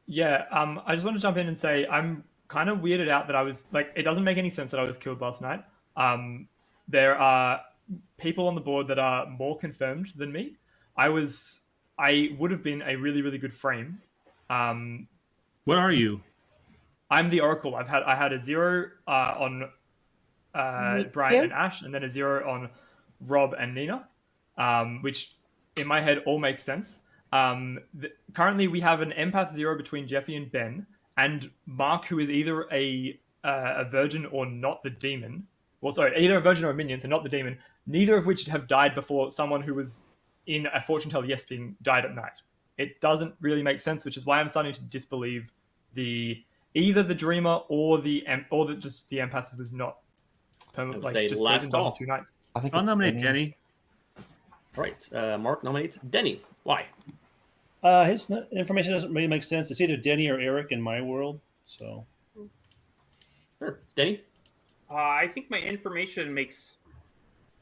Yeah, I just want to jump in and say I'm kind of weirded out that I was like, it doesn't make any sense that I was killed last night. There are people on the board that are more confirmed than me. I would have been a really, really good frame. What are you? I'm the Oracle. I had a 0 on Brian and Ash, and then a 0 on Rob and Nina, which in my head all makes sense. Currently, we have an empath 0 between Jeffy and Ben, and Mark, who is either a virgin or not the demon. Well, sorry, either a virgin or a minion, so not the demon. Neither of which have died before someone who was in a fortune teller yes being died at night. It doesn't really make sense, which is why I'm starting to disbelieve either the dreamer or just the empath was not permanent. Like just last call. 2 nights. I think I'll nominate Denny. All right, Mark nominates Denny. Why? His information doesn't really make sense. It's either Denny or Eric in my world. So, sure, Denny. I think my information makes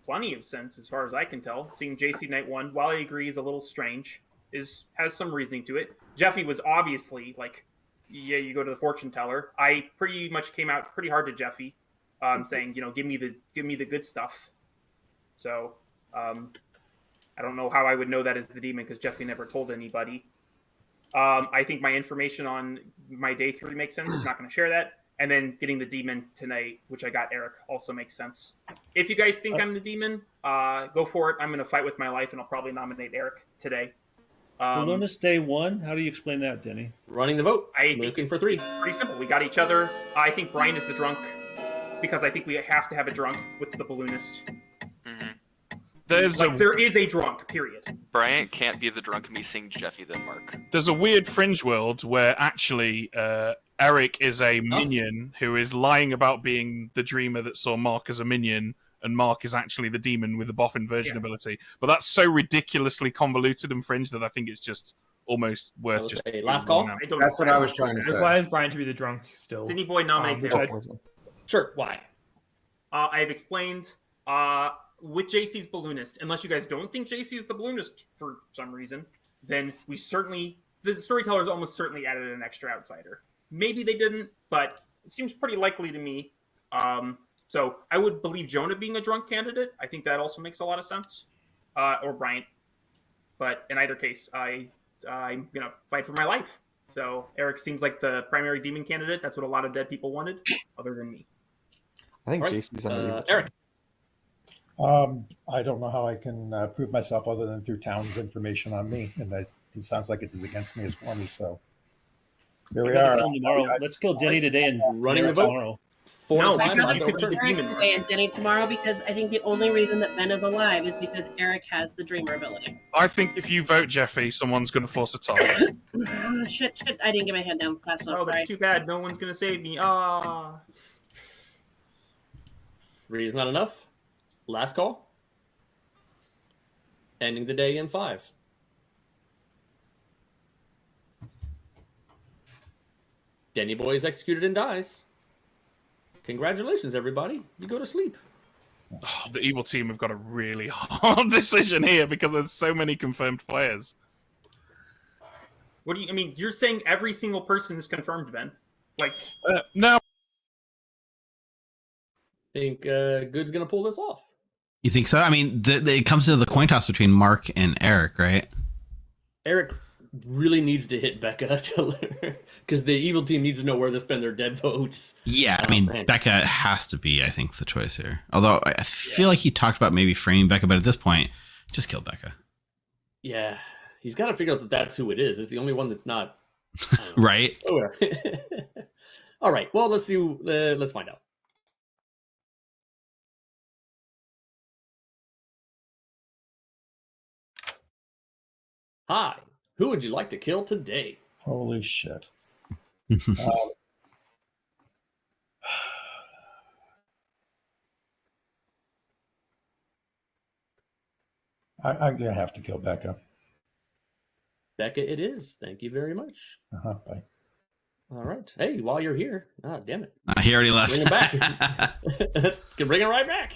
plenty of sense as far as I can tell. Seeing JC Night 1, while I agree is a little strange, has some reasoning to it. Jeffy was obviously like, yeah, you go to the fortune teller. I pretty much came out pretty hard to Jeffy, saying, give me the good stuff. So, I don't know how I would know that as the demon because Jeffy never told anybody. I think my information on my day 3 makes sense. I'm not going to share that. And then getting the demon tonight, which I got Eric, also makes sense. If you guys think I'm the demon, go for it. I'm going to fight with my life, and I'll probably nominate Eric today. Balloonist Day 1? How do you explain that, Denny? Running the vote. Looking for 3. Pretty simple. We got each other. I think Brian is the drunk because I think we have to have a drunk with the balloonist. There is a drunk, period. Brian can't be the drunk, me seeing Jeffy then Mark. There's a weird fringe world where actually Eric is a minion who is lying about being the dreamer that saw Mark as a minion, and Mark is actually the demon with the Boffin version ability. But that's so ridiculously convoluted and fringe that I think it's just almost worth just... Last call? That's what I was trying to say. It requires Brian to be the drunk still. Denny Boy nominates Eric. Sure, why? I've explained... with JC's balloonist, unless you guys don't think JC is the balloonist for some reason, then the storytellers almost certainly added an extra outsider. Maybe they didn't, but it seems pretty likely to me. So I would believe Jonah being a drunk candidate. I think that also makes a lot of sense. Or Bryant. But in either case, I'm going to fight for my life. So Eric seems like the primary demon candidate. That's what a lot of dead people wanted, other than me. I think JC's on the Eric. I don't know how I can prove myself other than through Town's information on me, and it sounds like it's as against me as for me. So here we are. Let's kill Denny today and running the vote tomorrow. You could be the demon today and Denny tomorrow, because I think the only reason that Ben is alive is because Eric has the dreamer ability. I think if you vote Jeffy, someone's going to force a tie. Shit! I didn't get my hand down fast enough. That's too bad. No one's going to save me. Reason not enough. Last call. Ending the day in 5. Denny Boy is executed and dies. Congratulations, everybody. You go to sleep. Oh, the evil team have got a really hard decision here because there's so many confirmed players. What do you? I mean, you're saying every single person is confirmed, Ben? Like, no. I think Good's gonna pull this off. You think so? I mean, it comes to the coin toss between Mark and Eric, right? Eric really needs to hit Becca because the evil team needs to know where to spend their dead votes. Yeah, I mean, Becca has to be, I think, the choice here. Although I feel like he talked about maybe framing Becca, but at this point, just kill Becca. Yeah, he's got to figure out that that's who it is. It's the only one that's not. Right? Oh, all right. Well, let's see. Let's find out. Hi, who would you like to kill today? Holy shit. I'm going to have to kill Becca. Becca it is. Thank you very much. Bye. All right. Hey, while you're here. Ah, damn it. He already left. Bring him back. Let's bring him right back.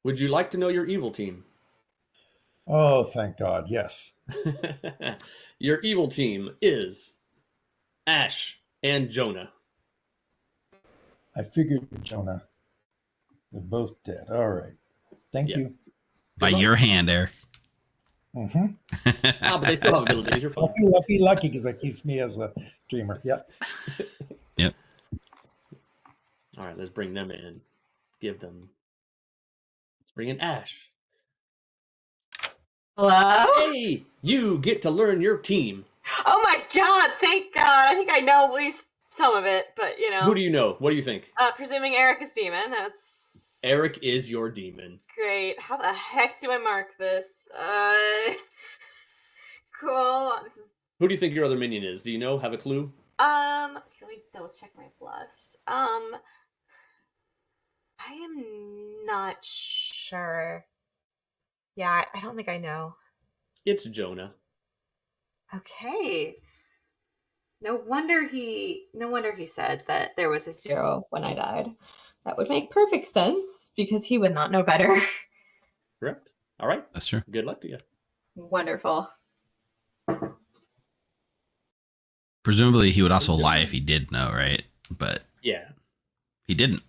Would you like to know your evil team? Oh, thank God. Yes. Your evil team is Ash and Jonah. I figured Jonah. They're both dead. All right. Thank you. By your hand, Eric. Mm-hmm. But they still have abilities. You're fine. Lucky, because that keeps me as a dreamer. Yep. Yep. All right, let's bring them in. Let's bring in Ash. Hello? Hey, you get to learn your team. Oh my god, thank God. I think I know at least some of it, but you know. Who do you know? What do you think? Presuming Eric is demon, that's Eric is your demon. great. How the heck do I mark this? Cool. Who do you think your other minion is? Do you know? Have a clue? Let me double check my bluffs. I am not sure. Yeah, I don't think I know. It's Jonah. Okay. No wonder he said that there was a 0 when I died. That would make perfect sense because he would not know better. Correct. All right. That's true. Good luck to you. Wonderful. Presumably, he would also lie if he did know, right? But yeah, he didn't.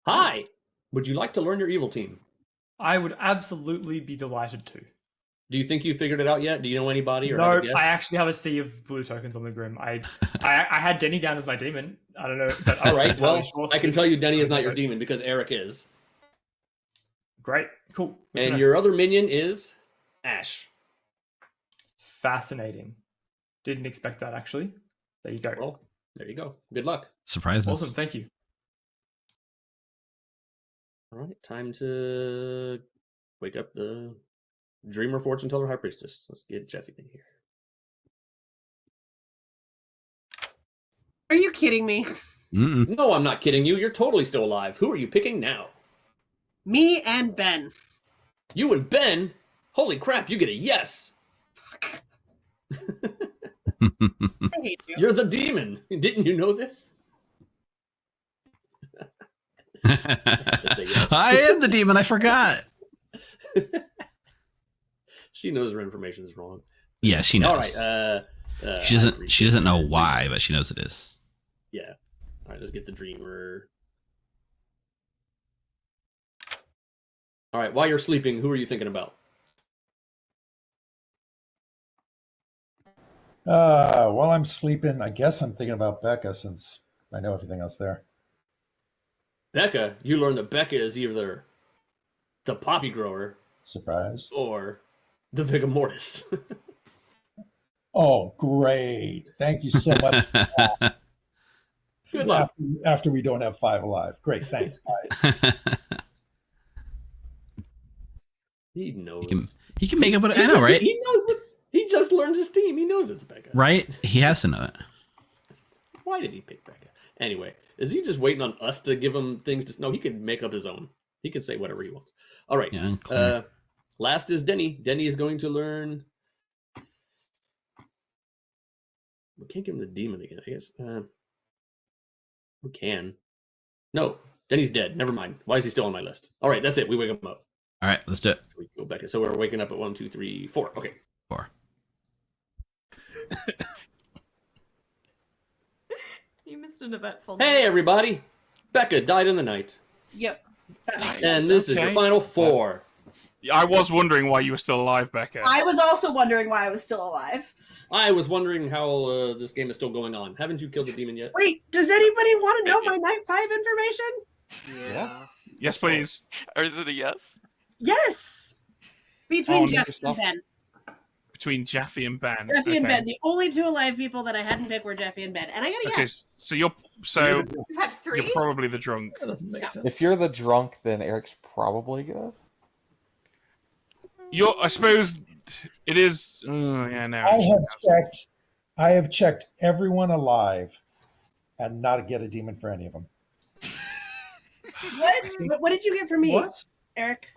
Hi. Would you like to learn your evil team? I would absolutely be delighted to. Do you think you figured it out yet? Do you know anybody? Or No, have a guess? I actually have a sea of blue tokens on the Grim. I had Denny down as my demon. I don't know. But All right. Well, I can tell you Denny is not your demon because Eric is. Great. Cool. Good to And know. your other minion is Ash. Fascinating. Didn't expect that, actually. There you go. Well, there you go. Good luck. Surprises. Awesome. Thank you. All right. Time to wake up the Dreamer, Fortune Teller, High Priestess. Let's get Jeffy in here. Are you kidding me? No, I'm not kidding you. You're totally still alive. Who are you picking now? Me and Ben. You and Ben? Holy crap, you get a yes. I hate you. You're the demon. Didn't you know this? Say yes. I am the demon. I forgot. She knows her information is wrong. Yeah, she knows. All right. She doesn't. She doesn't know why, but she knows it is. Yeah. All right. Let's get the dreamer. All right. While you're sleeping, who are you thinking about? While I'm sleeping, I guess I'm thinking about Becca since I know everything else there. Becca. You learn that Becca is either the poppy grower, Surprise. or the vigor mortis. Oh, great. Thank you so much. Good luck. After we don't have 5 alive. Great. Thanks. Bye. He knows. He can make up what I know, right? He knows what he just learned his team. He knows it's Becca. Right? He has to know it. Why did he pick Becca? Anyway, is he just waiting on us to give him things to? No, he can make up his own. He can say whatever he wants. All right. Yeah, last is Denny. Denny is going to learn. We can't give him the demon again, I guess. We can. No, Denny's dead. Never mind. Why is he still on my list? All right, that's it. We wake him up. All right, let's do it. We go back. So we're waking up at 1, 2, 3, 4. Okay. 4. You missed an eventful. Hey, everybody! Becca died in the night, Yep. and this is your final 4. I was wondering why you were still alive, Becca. I was also wondering why I was still alive. I was wondering how this game is still going on. Haven't you killed the demon yet? Wait, does anybody want to know my night 5 information? Yeah. Yes, please. Or is it a yes? Yes. Between Oh, Jeff and Ben. Between Jeffy and Ben. Jeffy and Okay. Ben. The only 2 alive people that I hadn't picked were Jeffy and Ben. And I got a Okay, yes. so you're We've had 3. you're probably the drunk. That doesn't make sense. If you're the drunk, then Eric's probably good. I suppose it is. Yeah, no. I have checked everyone alive and not get a demon for any of them. What did you get from me? What? Eric?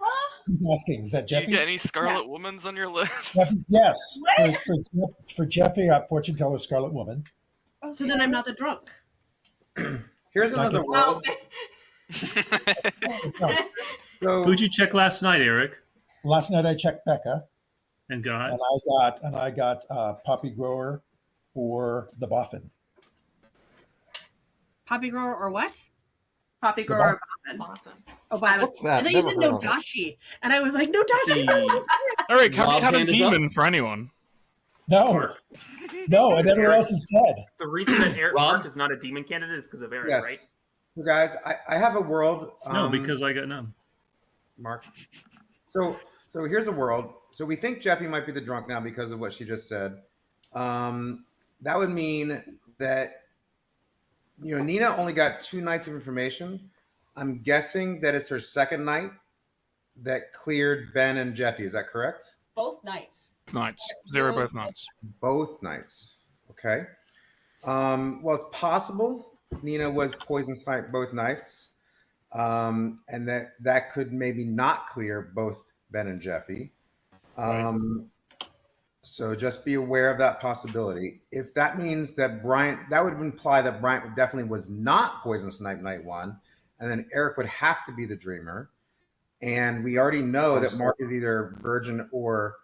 Who's asking? Is that Do you Jeffy? get any Scarlet Womans on your list? Yes. For Jeffy, Fortune Teller, Scarlet Woman. So then I'm not the drunk. Here's another world. So, Who'd you check last night, Eric? Last night I checked Becca, And got? and I got Poppy Grower or the Boffin. Poppy grower or what? Poppy grower or Boffin. Oh, Boffin. What's that? And then Never you said heard of it. Nodashi, and I was like, Nodashi. Eric, have you Bob's had a hand is demon for anyone? No, and everyone else is dead. The reason that Eric Rob? Mark is not a demon candidate is because of Eric, yes. right? So guys, I have a world. No, because I got none. Mark. So here's a world. So we think Jeffy might be the drunk now because of what she just said. That would mean that Nina only got 2 nights of information. I'm guessing that it's her second night that cleared Ben and Jeffy. Is that correct? Both nights. Nights. 0 both nights. Both nights. Okay. Well, it's possible Nina was poison sniped both nights. And that could maybe not clear both Ben and Jeffy. So just be aware of that possibility. If that means that that would imply that Bryant definitely was not poison sniped night 1, and then Eric would have to be the dreamer. And we already know that Mark is either virgin or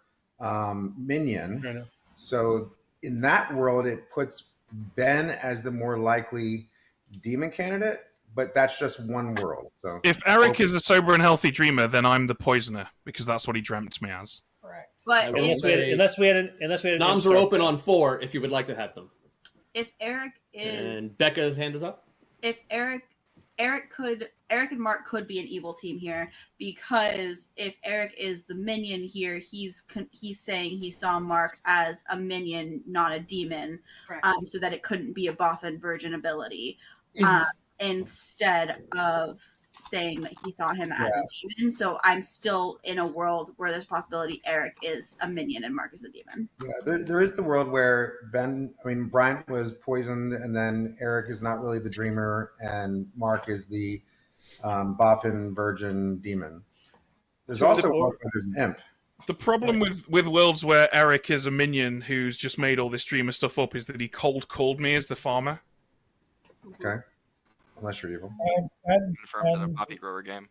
minion. So in that world, it puts Ben as the more likely demon candidate, but that's just one world. So if Eric is a sober and healthy dreamer, then I'm the poisoner because that's what he dreamt me as. Correct. But Unless we had an Noms are open on 4 if you would like to have them. if Eric is And Becca's hand is up. if Eric and Mark could be an evil team here, because if Eric is the minion here, he's saying he saw Mark as a minion, not a demon, so that it couldn't be a Boffin virgin ability, instead of saying that he saw him as a demon. So I'm still in a world where there's possibility Eric is a minion and Mark is the demon. yeah, there is the world where Bryant was poisoned, and then Eric is not really the dreamer, and Mark is the Boffin virgin demon. There's also a world where there's an imp. The problem with worlds where Eric is a minion who's just made all this dreamer stuff up is that he cold called me as the farmer. Okay. Unless you're evil. Confirmed in a Poppy Grower game.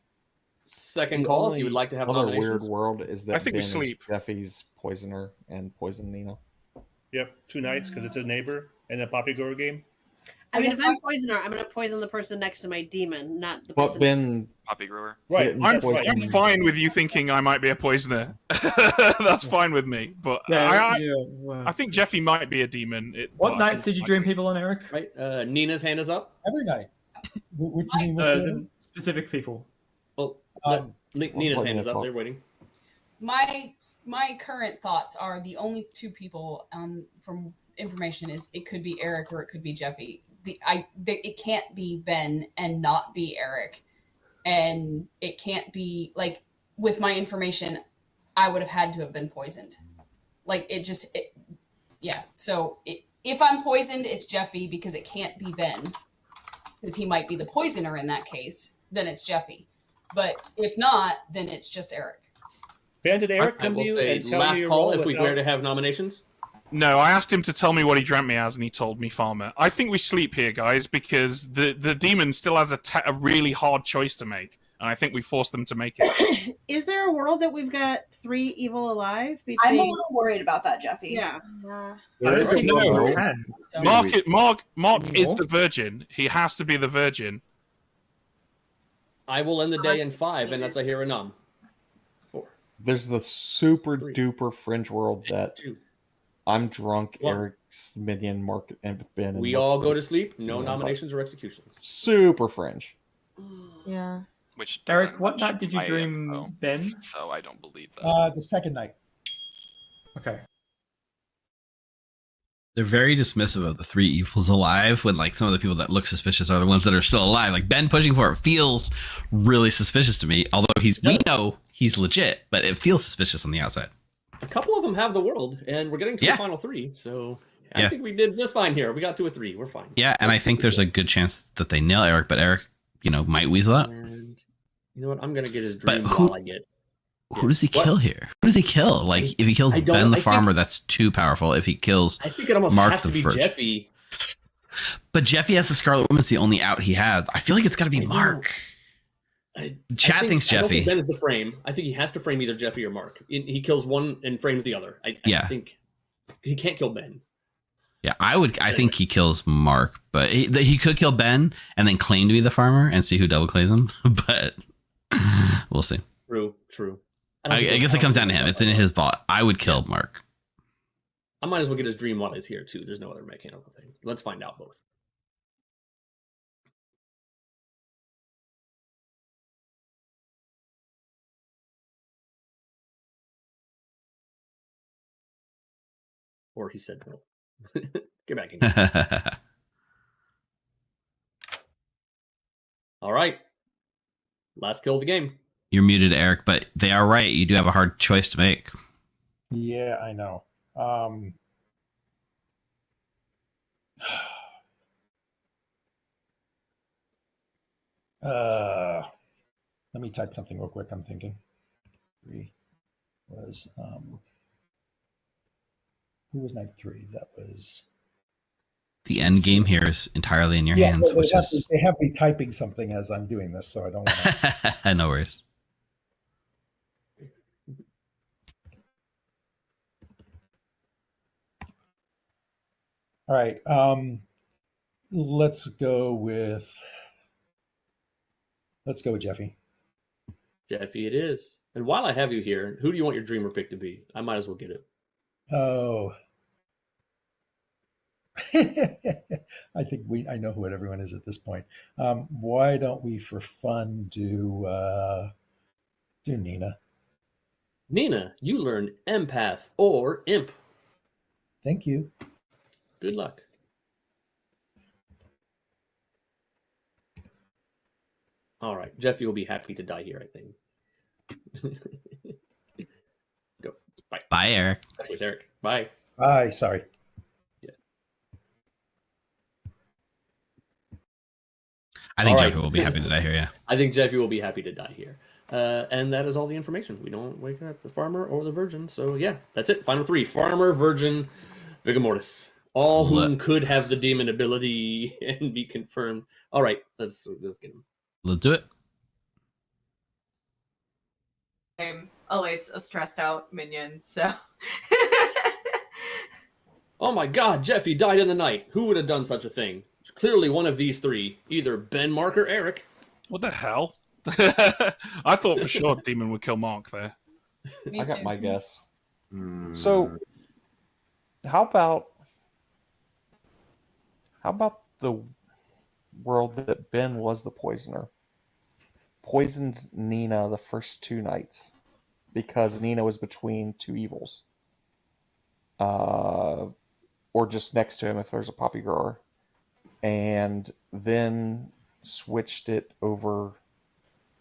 Second call if you would like to have Another nominations. weird world is that I think we Ben is sleep. Jeffy's poisoner and poison Nina. Yep, 2 nights because it's a neighbor in a Poppy Grower game. I mean, if I'm poisoner, I'm going to poison the person next to my demon, not the But person. Ben, Poppy Grower. Right. I'm fine with you thinking I might be a poisoner. That's fine with me. But I think Jeffy might be a demon. What nights did you dream people on, Eric? Right. Nina's hand is up. Every night. What do you mean? Which As one? in specific people. Well, Nina's hand is up. They're waiting. My current thoughts are the only 2 people from information is it could be Eric or it could be Jeffy. It can't be Ben and not be Eric, and it can't be like with my information, I would have had to have been poisoned. So if I'm poisoned, it's Jeffy because it can't be Ben because he might be the poisoner in that case. Then it's Jeffy, but if not, then it's just Eric. Ben, did Eric I come to will you say and tell last you your call role if we without- dare to have nominations. No, I asked him to tell me what he dreamt me as, and he told me farmer. I think we sleep here, guys, because the demon still has a really hard choice to make, and I think we forced them to make it. Is there a world that we've got 3 evil alive? I'm a little worried about that, Jeffy. Yeah. There is a world. Mark is the virgin. He has to be the virgin. I will end the day in 5 unless I hear a nom. there's the super duper fringe world that I'm drunk, Eric's minion, Mark, and Ben. And We Mark's all go like, to sleep. No yeah, nominations or executions. Super fringe. Yeah. Which Eric, what night did you dream Ben? So I don't believe that. The second night. Okay. They're very dismissive of the 3 evils alive when like some of the people that look suspicious are the ones that are still alive. Like Ben pushing for it feels really suspicious to me, although we know he's legit, but it feels suspicious on the outside. A couple of them have the world, and we're getting to the final 3, so I think we did just fine here. We got to a 3. We're fine. Yeah, and I think there's a good chance that they nail Eric, but Eric, might weasel out. And you know what? I'm gonna get his dream But who- while I get. Who does he kill here? Who does he kill? Like, if he kills I don't- Ben the I think- farmer, that's too powerful. If he kills I think it almost Mark has to the be first. Jeffy. But Jeffy has the Scarlet Woman's the only out he has. I feel like it's got to be Mark. Chat thinks I don't Jeffy. think Ben is the frame. I think he has to frame either Jeffy or Mark. He kills one and frames the other. I think he can't kill Ben. Yeah, I think he kills Mark, but he could kill Ben and then claim to be the farmer and see who double claims him. But we'll see. True. I guess it comes down to him. It's in his bot. I would kill Mark. I might as well get his dream while he's here too. There's no other mechanical thing. Let's find out both. Or he said no. Get back in here. All right. Last kill of the game. You're muted, Eric, but they are right. You do have a hard choice to make. Yeah, I know. Let me type something real quick. I'm thinking. 3 was who was night 3? That was The end game here is entirely in your hands, which is they have me typing something as I'm doing this, so I don't want to. no worries. All right. Let's go with Jeffy. Jeffy, it is. And while I have you here, who do you want your dreamer pick to be? I might as well get it. Oh. I think I know what everyone is at this point. Why don't we, for fun, do Nina? Nina, you learn empath or imp. Thank you. Good luck. All right. Jeffy will be happy to die here, I think. Go. Bye. Bye, Eric. That was Eric. Bye. Bye. Sorry. Yeah. I think Jeffy will be happy to die here, yeah. I think Jeffy will be happy to die here. And that is all the information. We don't wake up the farmer or the virgin. So, yeah, that's it. Final 3. Farmer, virgin, vigor mortis. All whom could have the demon ability and be confirmed. All right, let's get him. Let's do it. I'm always a stressed out minion, so. Oh my god, Jeffy died in the night. Who would have done such a thing? Clearly one of these 3. Either Ben, Mark, or Eric. What the hell? I thought for sure Demon would kill Mark there. I got my guess. So, how about the world that Ben was the poisoner? Poisoned Nina the first 2 nights because Nina was between 2 evils. Or just next to him if there's a poppy grower. And then switched it over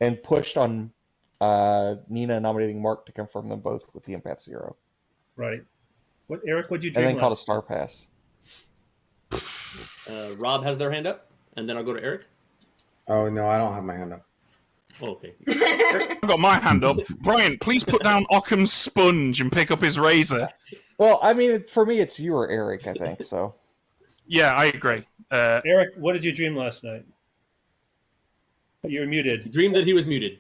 and pushed on Nina nominating Mark to confirm them both with the Empath 0. Right. What, Eric, what'd you dream And then called a last Star Pass. Rob has their hand up, and then I'll go to Eric. Oh, no, I don't have my hand up. Oh, okay. I've got my hand up. Brian, please put down Occam's sponge and pick up his razor. Well, I mean, for me, it's you or Eric, I think, so. Yeah, I agree. Eric, what did you dream last night? You're muted. He dreamed that he was muted.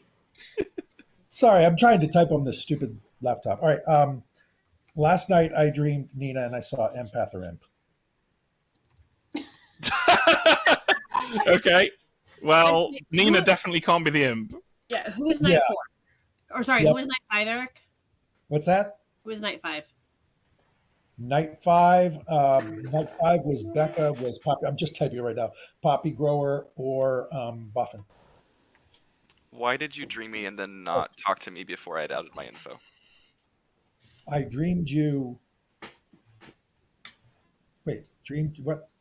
Sorry, I'm trying to type on this stupid laptop. All right. Last night I dreamed Nina and I saw empath or imp. Okay. Well, Nina definitely can't be the imp. Yeah, who is night 4? Or sorry, Yep. who is night 5, Eric? What's that? Who is night 5? Night 5. Night 5 was Becca, was Poppy. I'm just typing it right now. Poppy Grower or Boffin. Why did you dream me and then not talk to me before I had added my info? I dreamed you. Wait, dreamed what?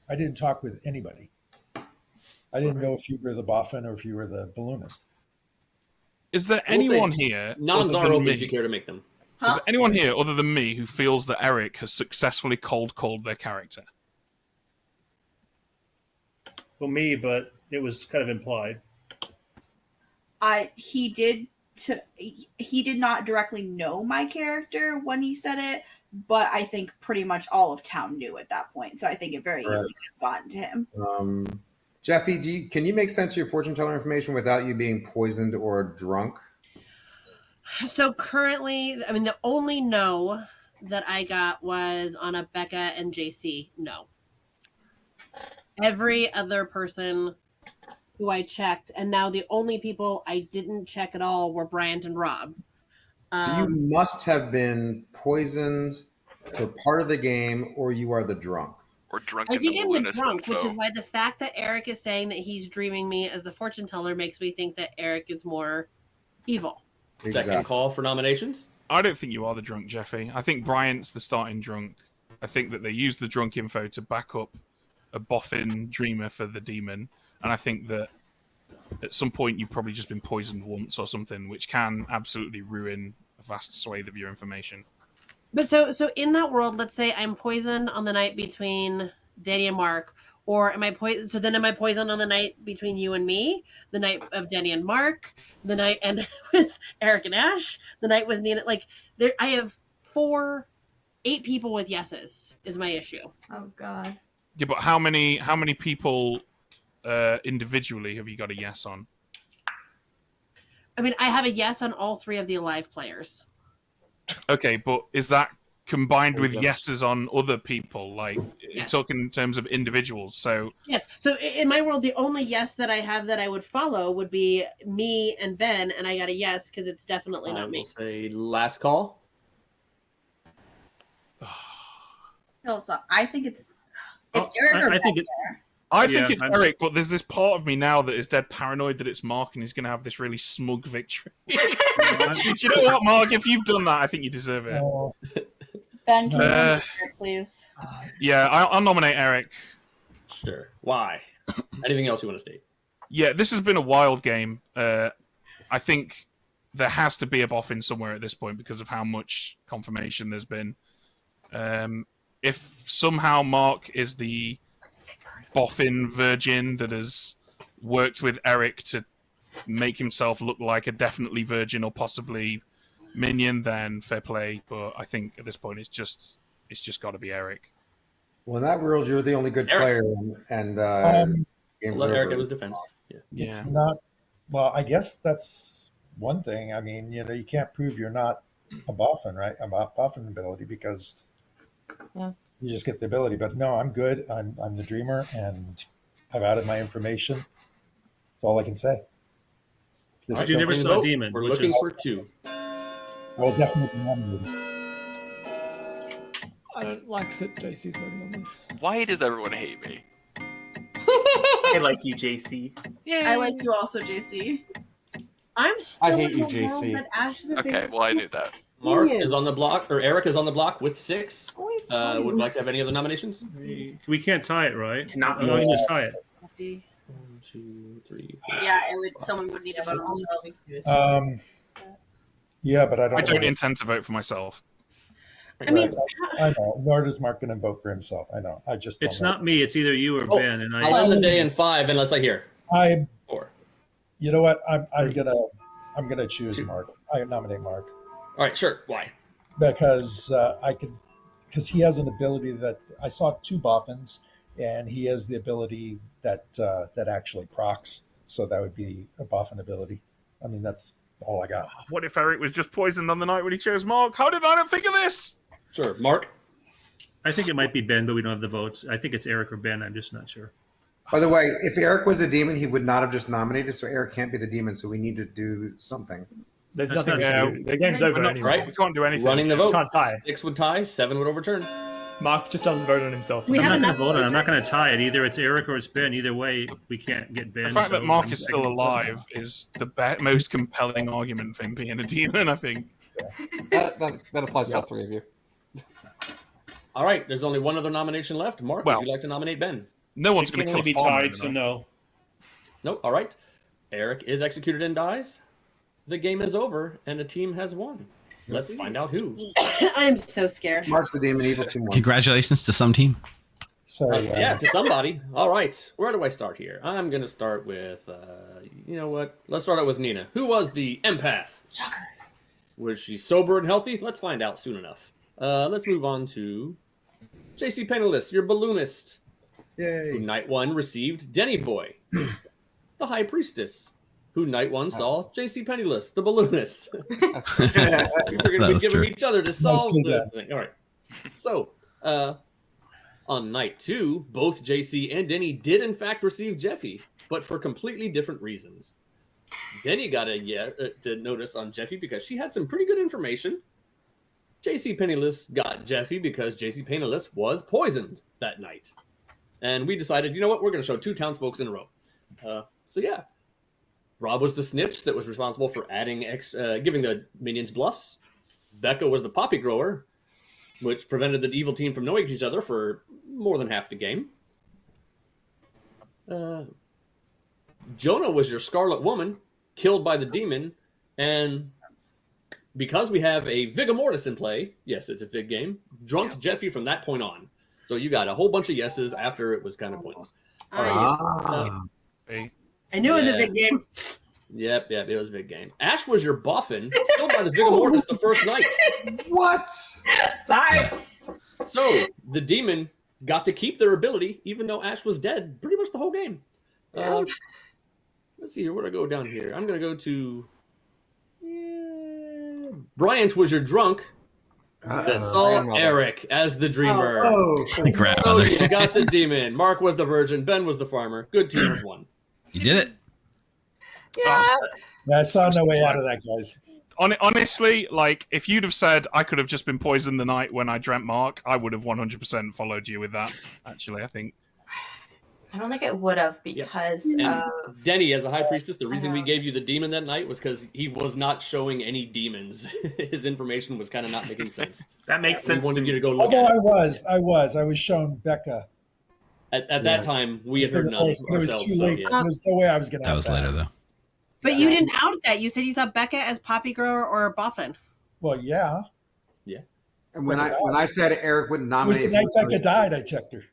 I didn't talk with anybody. I didn't know if you were the Boffin or if you were the balloonist. Is there I will say anyone here? Noms other are than open me- if you care to make them. Is there anyone here other than me who feels that Eric has successfully cold called their character? Well, me, but it was kind of implied. He did not directly know my character when he said it, but I think pretty much all of town knew at that point. So I think it very easily could have gotten to him. Jeffy, can you make sense of your fortune teller information without you being poisoned or drunk? So currently, I mean, the only no that I got was on a Becca and JC no. Every other person who I checked, and now the only people I didn't check at all were Bryant and Rob. So you must have been poisoned for part of the game, or you are the drunk. Or drunk. I think I'm the drunk, which is why the fact that Eric is saying that he's dreaming me as the fortune teller makes me think that Eric is more evil. Second call for nominations. I don't think you are the drunk, Jeffy. I think Bryant's the starting drunk. I think that they used the drunk info to back up a Boffin dreamer for the demon, and I think that at some point you've probably just been poisoned once or something, which can absolutely ruin a vast swathe of your information. But so in that world, let's say I'm poisoned on the night between Danny and Mark, or am I poisoned? So then am I poisoned on the night between you and me, the night of Danny and Mark, the night and with Eric and Ash, the night with Nina? Like there, I have 8 people with yeses is my issue. Oh God. Yeah, but how many people individually have you got a yes on? I mean, I have a yes on all 3 of the alive players. Okay, but is that combined with yeses on other people? Like, Yes. talking in terms of individuals. So Yes. So in my world, the only yes that I have that I would follow would be me and Ben, and I got a yes because it's definitely not I me. will say last call. No, so I think it's Eric or I think Beck it- there. I think it's Eric, but there's this part of me now that is dead paranoid that it's Mark and he's going to have this really smug victory. Do you know what, Mark? If you've done that, I think you deserve it. Ben, can you nominate Eric, please? Yeah, I'll nominate Eric. Sure. Why? Anything else you want to state? Yeah, this has been a wild game. I think there has to be a Boffin somewhere at this point because of how much confirmation there's been. If somehow Mark is the Boffin virgin that has worked with Eric to make himself look like a definitely virgin or possibly Minion, then fair play. But I think at this point it's just got to be Eric. Well, in that world, you're the only good player, and game's Let over. Eric give his defense. It's not. Well, I guess that's one thing. I mean, you can't prove you're not a Boffin, right? A Boffin ability because you just get the ability. But no, I'm good. I'm the dreamer, and I've added my information. That's all I can say. But you never saw a demon. We're which looking is- for 2. Well, definitely nominated. I don't like that JC's voting on this. Why does everyone hate me? I like you, JC. I like you also, JC. I'm still I hate in you, the world JC. that Ash is a Okay, big- well, I knew that. Mark Minion. is on the block, or Eric is on the block with 6. Would like to have any other nominations? We can't tie it, right? Cannot Oh, we can just tie it. 1, 2, 3, 4. Yeah, someone would need to vote on themselves. Yeah, but I don't. I don't intend to vote for myself. I mean, I know. Nor does Mark going to vote for himself. I know. I just. It's don't know. not me. It's either you or Oh, Ben. And I'll end the day in 5 unless I hear. I. 4. You know what? I'm gonna choose Mark. I nominate Mark All right, sure. Why? because because he has an ability that I saw 2 Boffins, and he has the ability that actually procs. So that would be a Boffin ability. I mean, that's all I got. What if Eric was just poisoned on the night when he chose Mark? How did I not think of this? Sure, Mark. I think it might be Ben, but we don't have the votes. I think it's Eric or Ben. I'm just not sure. By the way, if Eric was a demon, he would not have just nominated. So Eric can't be the demon. So we need to do something. There's That's nothing not- to do. The game's over anyway. Right? We can't do anything. Running the vote. Can't tie. 6 would tie, 7 would overturn. Mark just doesn't vote on himself. We I'm have not going enough to vote on it. I'm votes. not going to tie it. Either it's Eric or it's Ben. Either way, we can't get Ben. The fact so that Mark I'm is still alive is the most compelling argument for him being a demon, I think. That applies to all 3 of you. All right, there's only one other nomination left. Mark, Well, would you like to nominate Ben? No one's It going can to only kill be a farmer tied, so tonight. no. Nope. All right. Eric is executed and dies. The game is over, and the team has won. Let's find out who. I'm so scared. Mark's the demon, evil team one. Congratulations to some team. So Yeah, to somebody. All right. Where do I start here? I'm going to start with, you know what? Let's start out with Nina. Who was the empath? Shocker. Was she sober and healthy? Let's find out soon enough. Let's move on to JC Penniless, your balloonist. Yay. Who night 1 received Denny Boy, the High Priestess. Who night 1 saw JC Penniless, the balloonist. We figured we'd give them each other to solve the thing. All right. So, on night 2, both JC and Denny did in fact receive Jeffy, but for completely different reasons. Denny got to notice on Jeffy because she had some pretty good information. JC Penniless got Jeffy because JC Penniless was poisoned that night. And we decided, you know what, we're going to show 2 townsfolk in a row. So yeah, Rob was the snitch that was responsible for adding giving the minions bluffs. Becca was the poppy grower, which prevented the evil team from knowing each other for more than half the game. Jonah was your Scarlet Woman, killed by the demon, and because we have a Vigor Mortis in play, yes, it's a Vig game, drunked Jeffy from that point on. So you got a whole bunch of yeses after it was kind of pointless. All right. I knew it was a big game. Yep, it was a big game. Ash was your Boffin, killed by the Vigor Mortis the first night. What? Sorry. So the demon got to keep their ability, even though Ash was dead pretty much the whole game. Let's see here. Where do I go down here? I'm going to go to... Bryant was your drunk that saw Eric as the dreamer. So you got the demon. Mark was the virgin. Ben was the farmer. Good team has won. You did it. Yeah. I saw no way out of that, guys. Honestly, like, if you'd have said I could have just been poisoned the night when I dreamt Mark, I would have 100% followed you with that, actually, I think. I don't think it would have because Denny, as a high priestess, the reason we gave you the demon that night was because he was not showing any demons. His information was kind of not making sense. That makes sense. We wanted you to go look Although at I was shown Becca. At that time, we had heard none It was ourselves. too So, late. yeah. There was no way I was going to. That was later, though. But you didn't out that. You said you saw Becca as Poppy Grower or Boffin. Well, yeah. Yeah. And when I said Eric wouldn't It was nominate, the night Becca died. I checked her.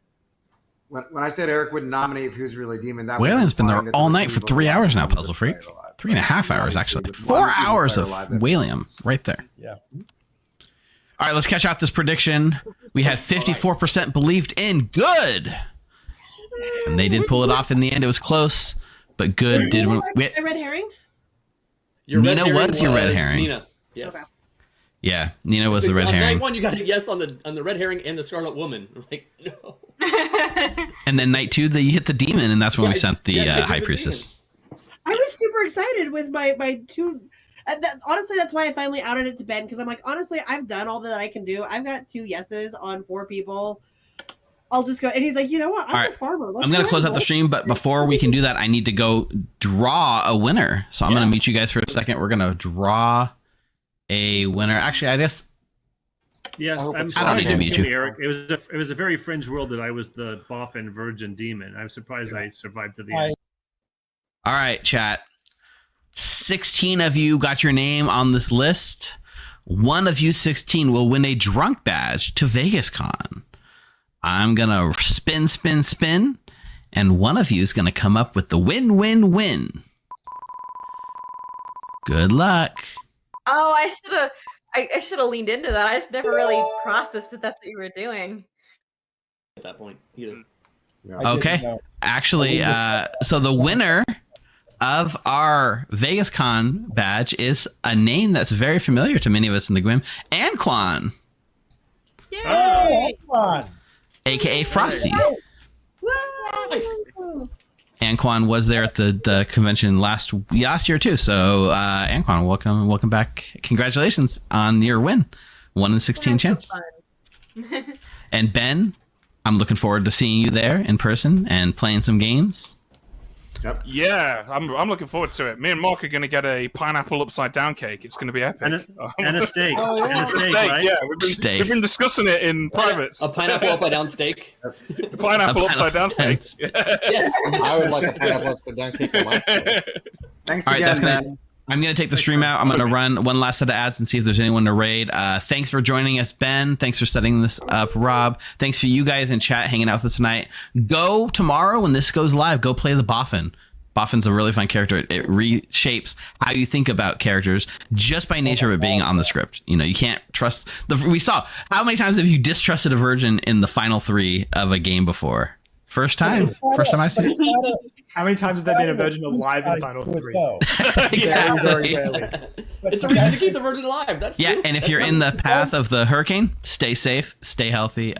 When I said Eric wouldn't nominate if he was really a demon, that was Whalen's been there implying that all was night for evil 3 hours now, demons Puzzle that Freak. played a lot. 3.5 hours, actually. Obviously, 4 with one hours player of alive, that Whalium makes sense. right there. Yeah. All right, let's catch out this prediction. We had 54% believed in good. And they did pull it off in the end. It was close, but good did win. The red herring? Nina was your red herring. Nina. Yes. Okay. Yeah, Nina was the red on herring. night 1, you got a yes on the red herring and the Scarlet Woman. I'm like, no. And then night 2, you hit the demon, and that's when we sent the yeah, high the priestess. I was super excited with my 2. Honestly, that's why I finally outed it to Ben, because I'm like, honestly, I've done all that I can do. I've got 2 yeses on 4 people. I'll just go. And he's like, you know what? I'm a farmer. I'm going to close out the stream, but before we can do that, I need to go draw a winner. So I'm going to mute you guys for a second. We're going to draw a winner. Actually, I guess. Yes, I'm I don't need to sorry, meet you. Eric. It was a very fringe world that I was the Boffin virgin demon. I'm surprised I survived to the end. All right, chat. 16 of you got your name on this list. One of you 16 will win a drunk badge to VegasCon. I'm going to spin, and one of you is going to come up with the win-win-win. Good luck. Oh, I should have leaned into that. I just never really processed that that's what you were doing. At that point, either. Okay. Actually, so the winner of our VegasCon badge is a name that's very familiar to many of us in the Grim, Anquan. Yay! AKA Frosty. Nice. Anquan was there at the convention last year too. So Anquan, welcome back. Congratulations on your win. 1 in 16 chance. And Ben, I'm looking forward to seeing you there in person and playing some games. Yep. Yeah, I'm looking forward to it. Me and Mark are going to get a pineapple upside down cake. It's going to be epic. And a steak. And a steak, right? yeah. We've been discussing it in private. A pineapple upside down steak. The pineapple upside down steak. Yes. I would like a pineapple upside down cake for my Thanks All right, again, that's man. I'm going to take the stream out. I'm going to run one last set of ads and see if there's anyone to raid. Thanks for joining us, Ben. Thanks for setting this up, Rob. Thanks for you guys in chat hanging out with us tonight. Go tomorrow when this goes live. Go play the Boffin. Boffin's a really fun character. It reshapes how you think about characters just by nature of it being on the script. You know, you can't trust we saw how many times have you distrusted a virgin in the final 3 of a game before? First time I've seen it. How many times has there been a virgin alive in Final 3? Exactly. It's a reason to keep the virgin alive. That's true. And if you're in the path of the hurricane, stay safe, stay healthy.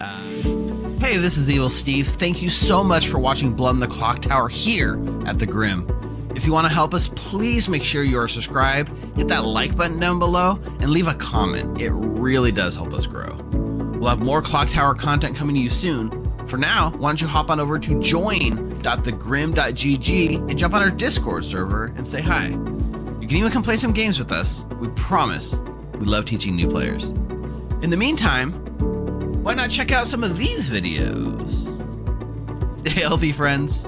Hey, this is Evil Steve. Thank you so much for watching Blood in the Clocktower here at the Grim. If you want to help us, please make sure you are subscribed, hit that like button down below, and leave a comment. It really does help us grow. We'll have more Clocktower content coming to you soon. For now, why don't you hop on over to join.thegrim.gg and jump on our Discord server and say hi. You can even come play some games with us. We promise we love teaching new players. In the meantime, why not check out some of these videos? Stay healthy, friends.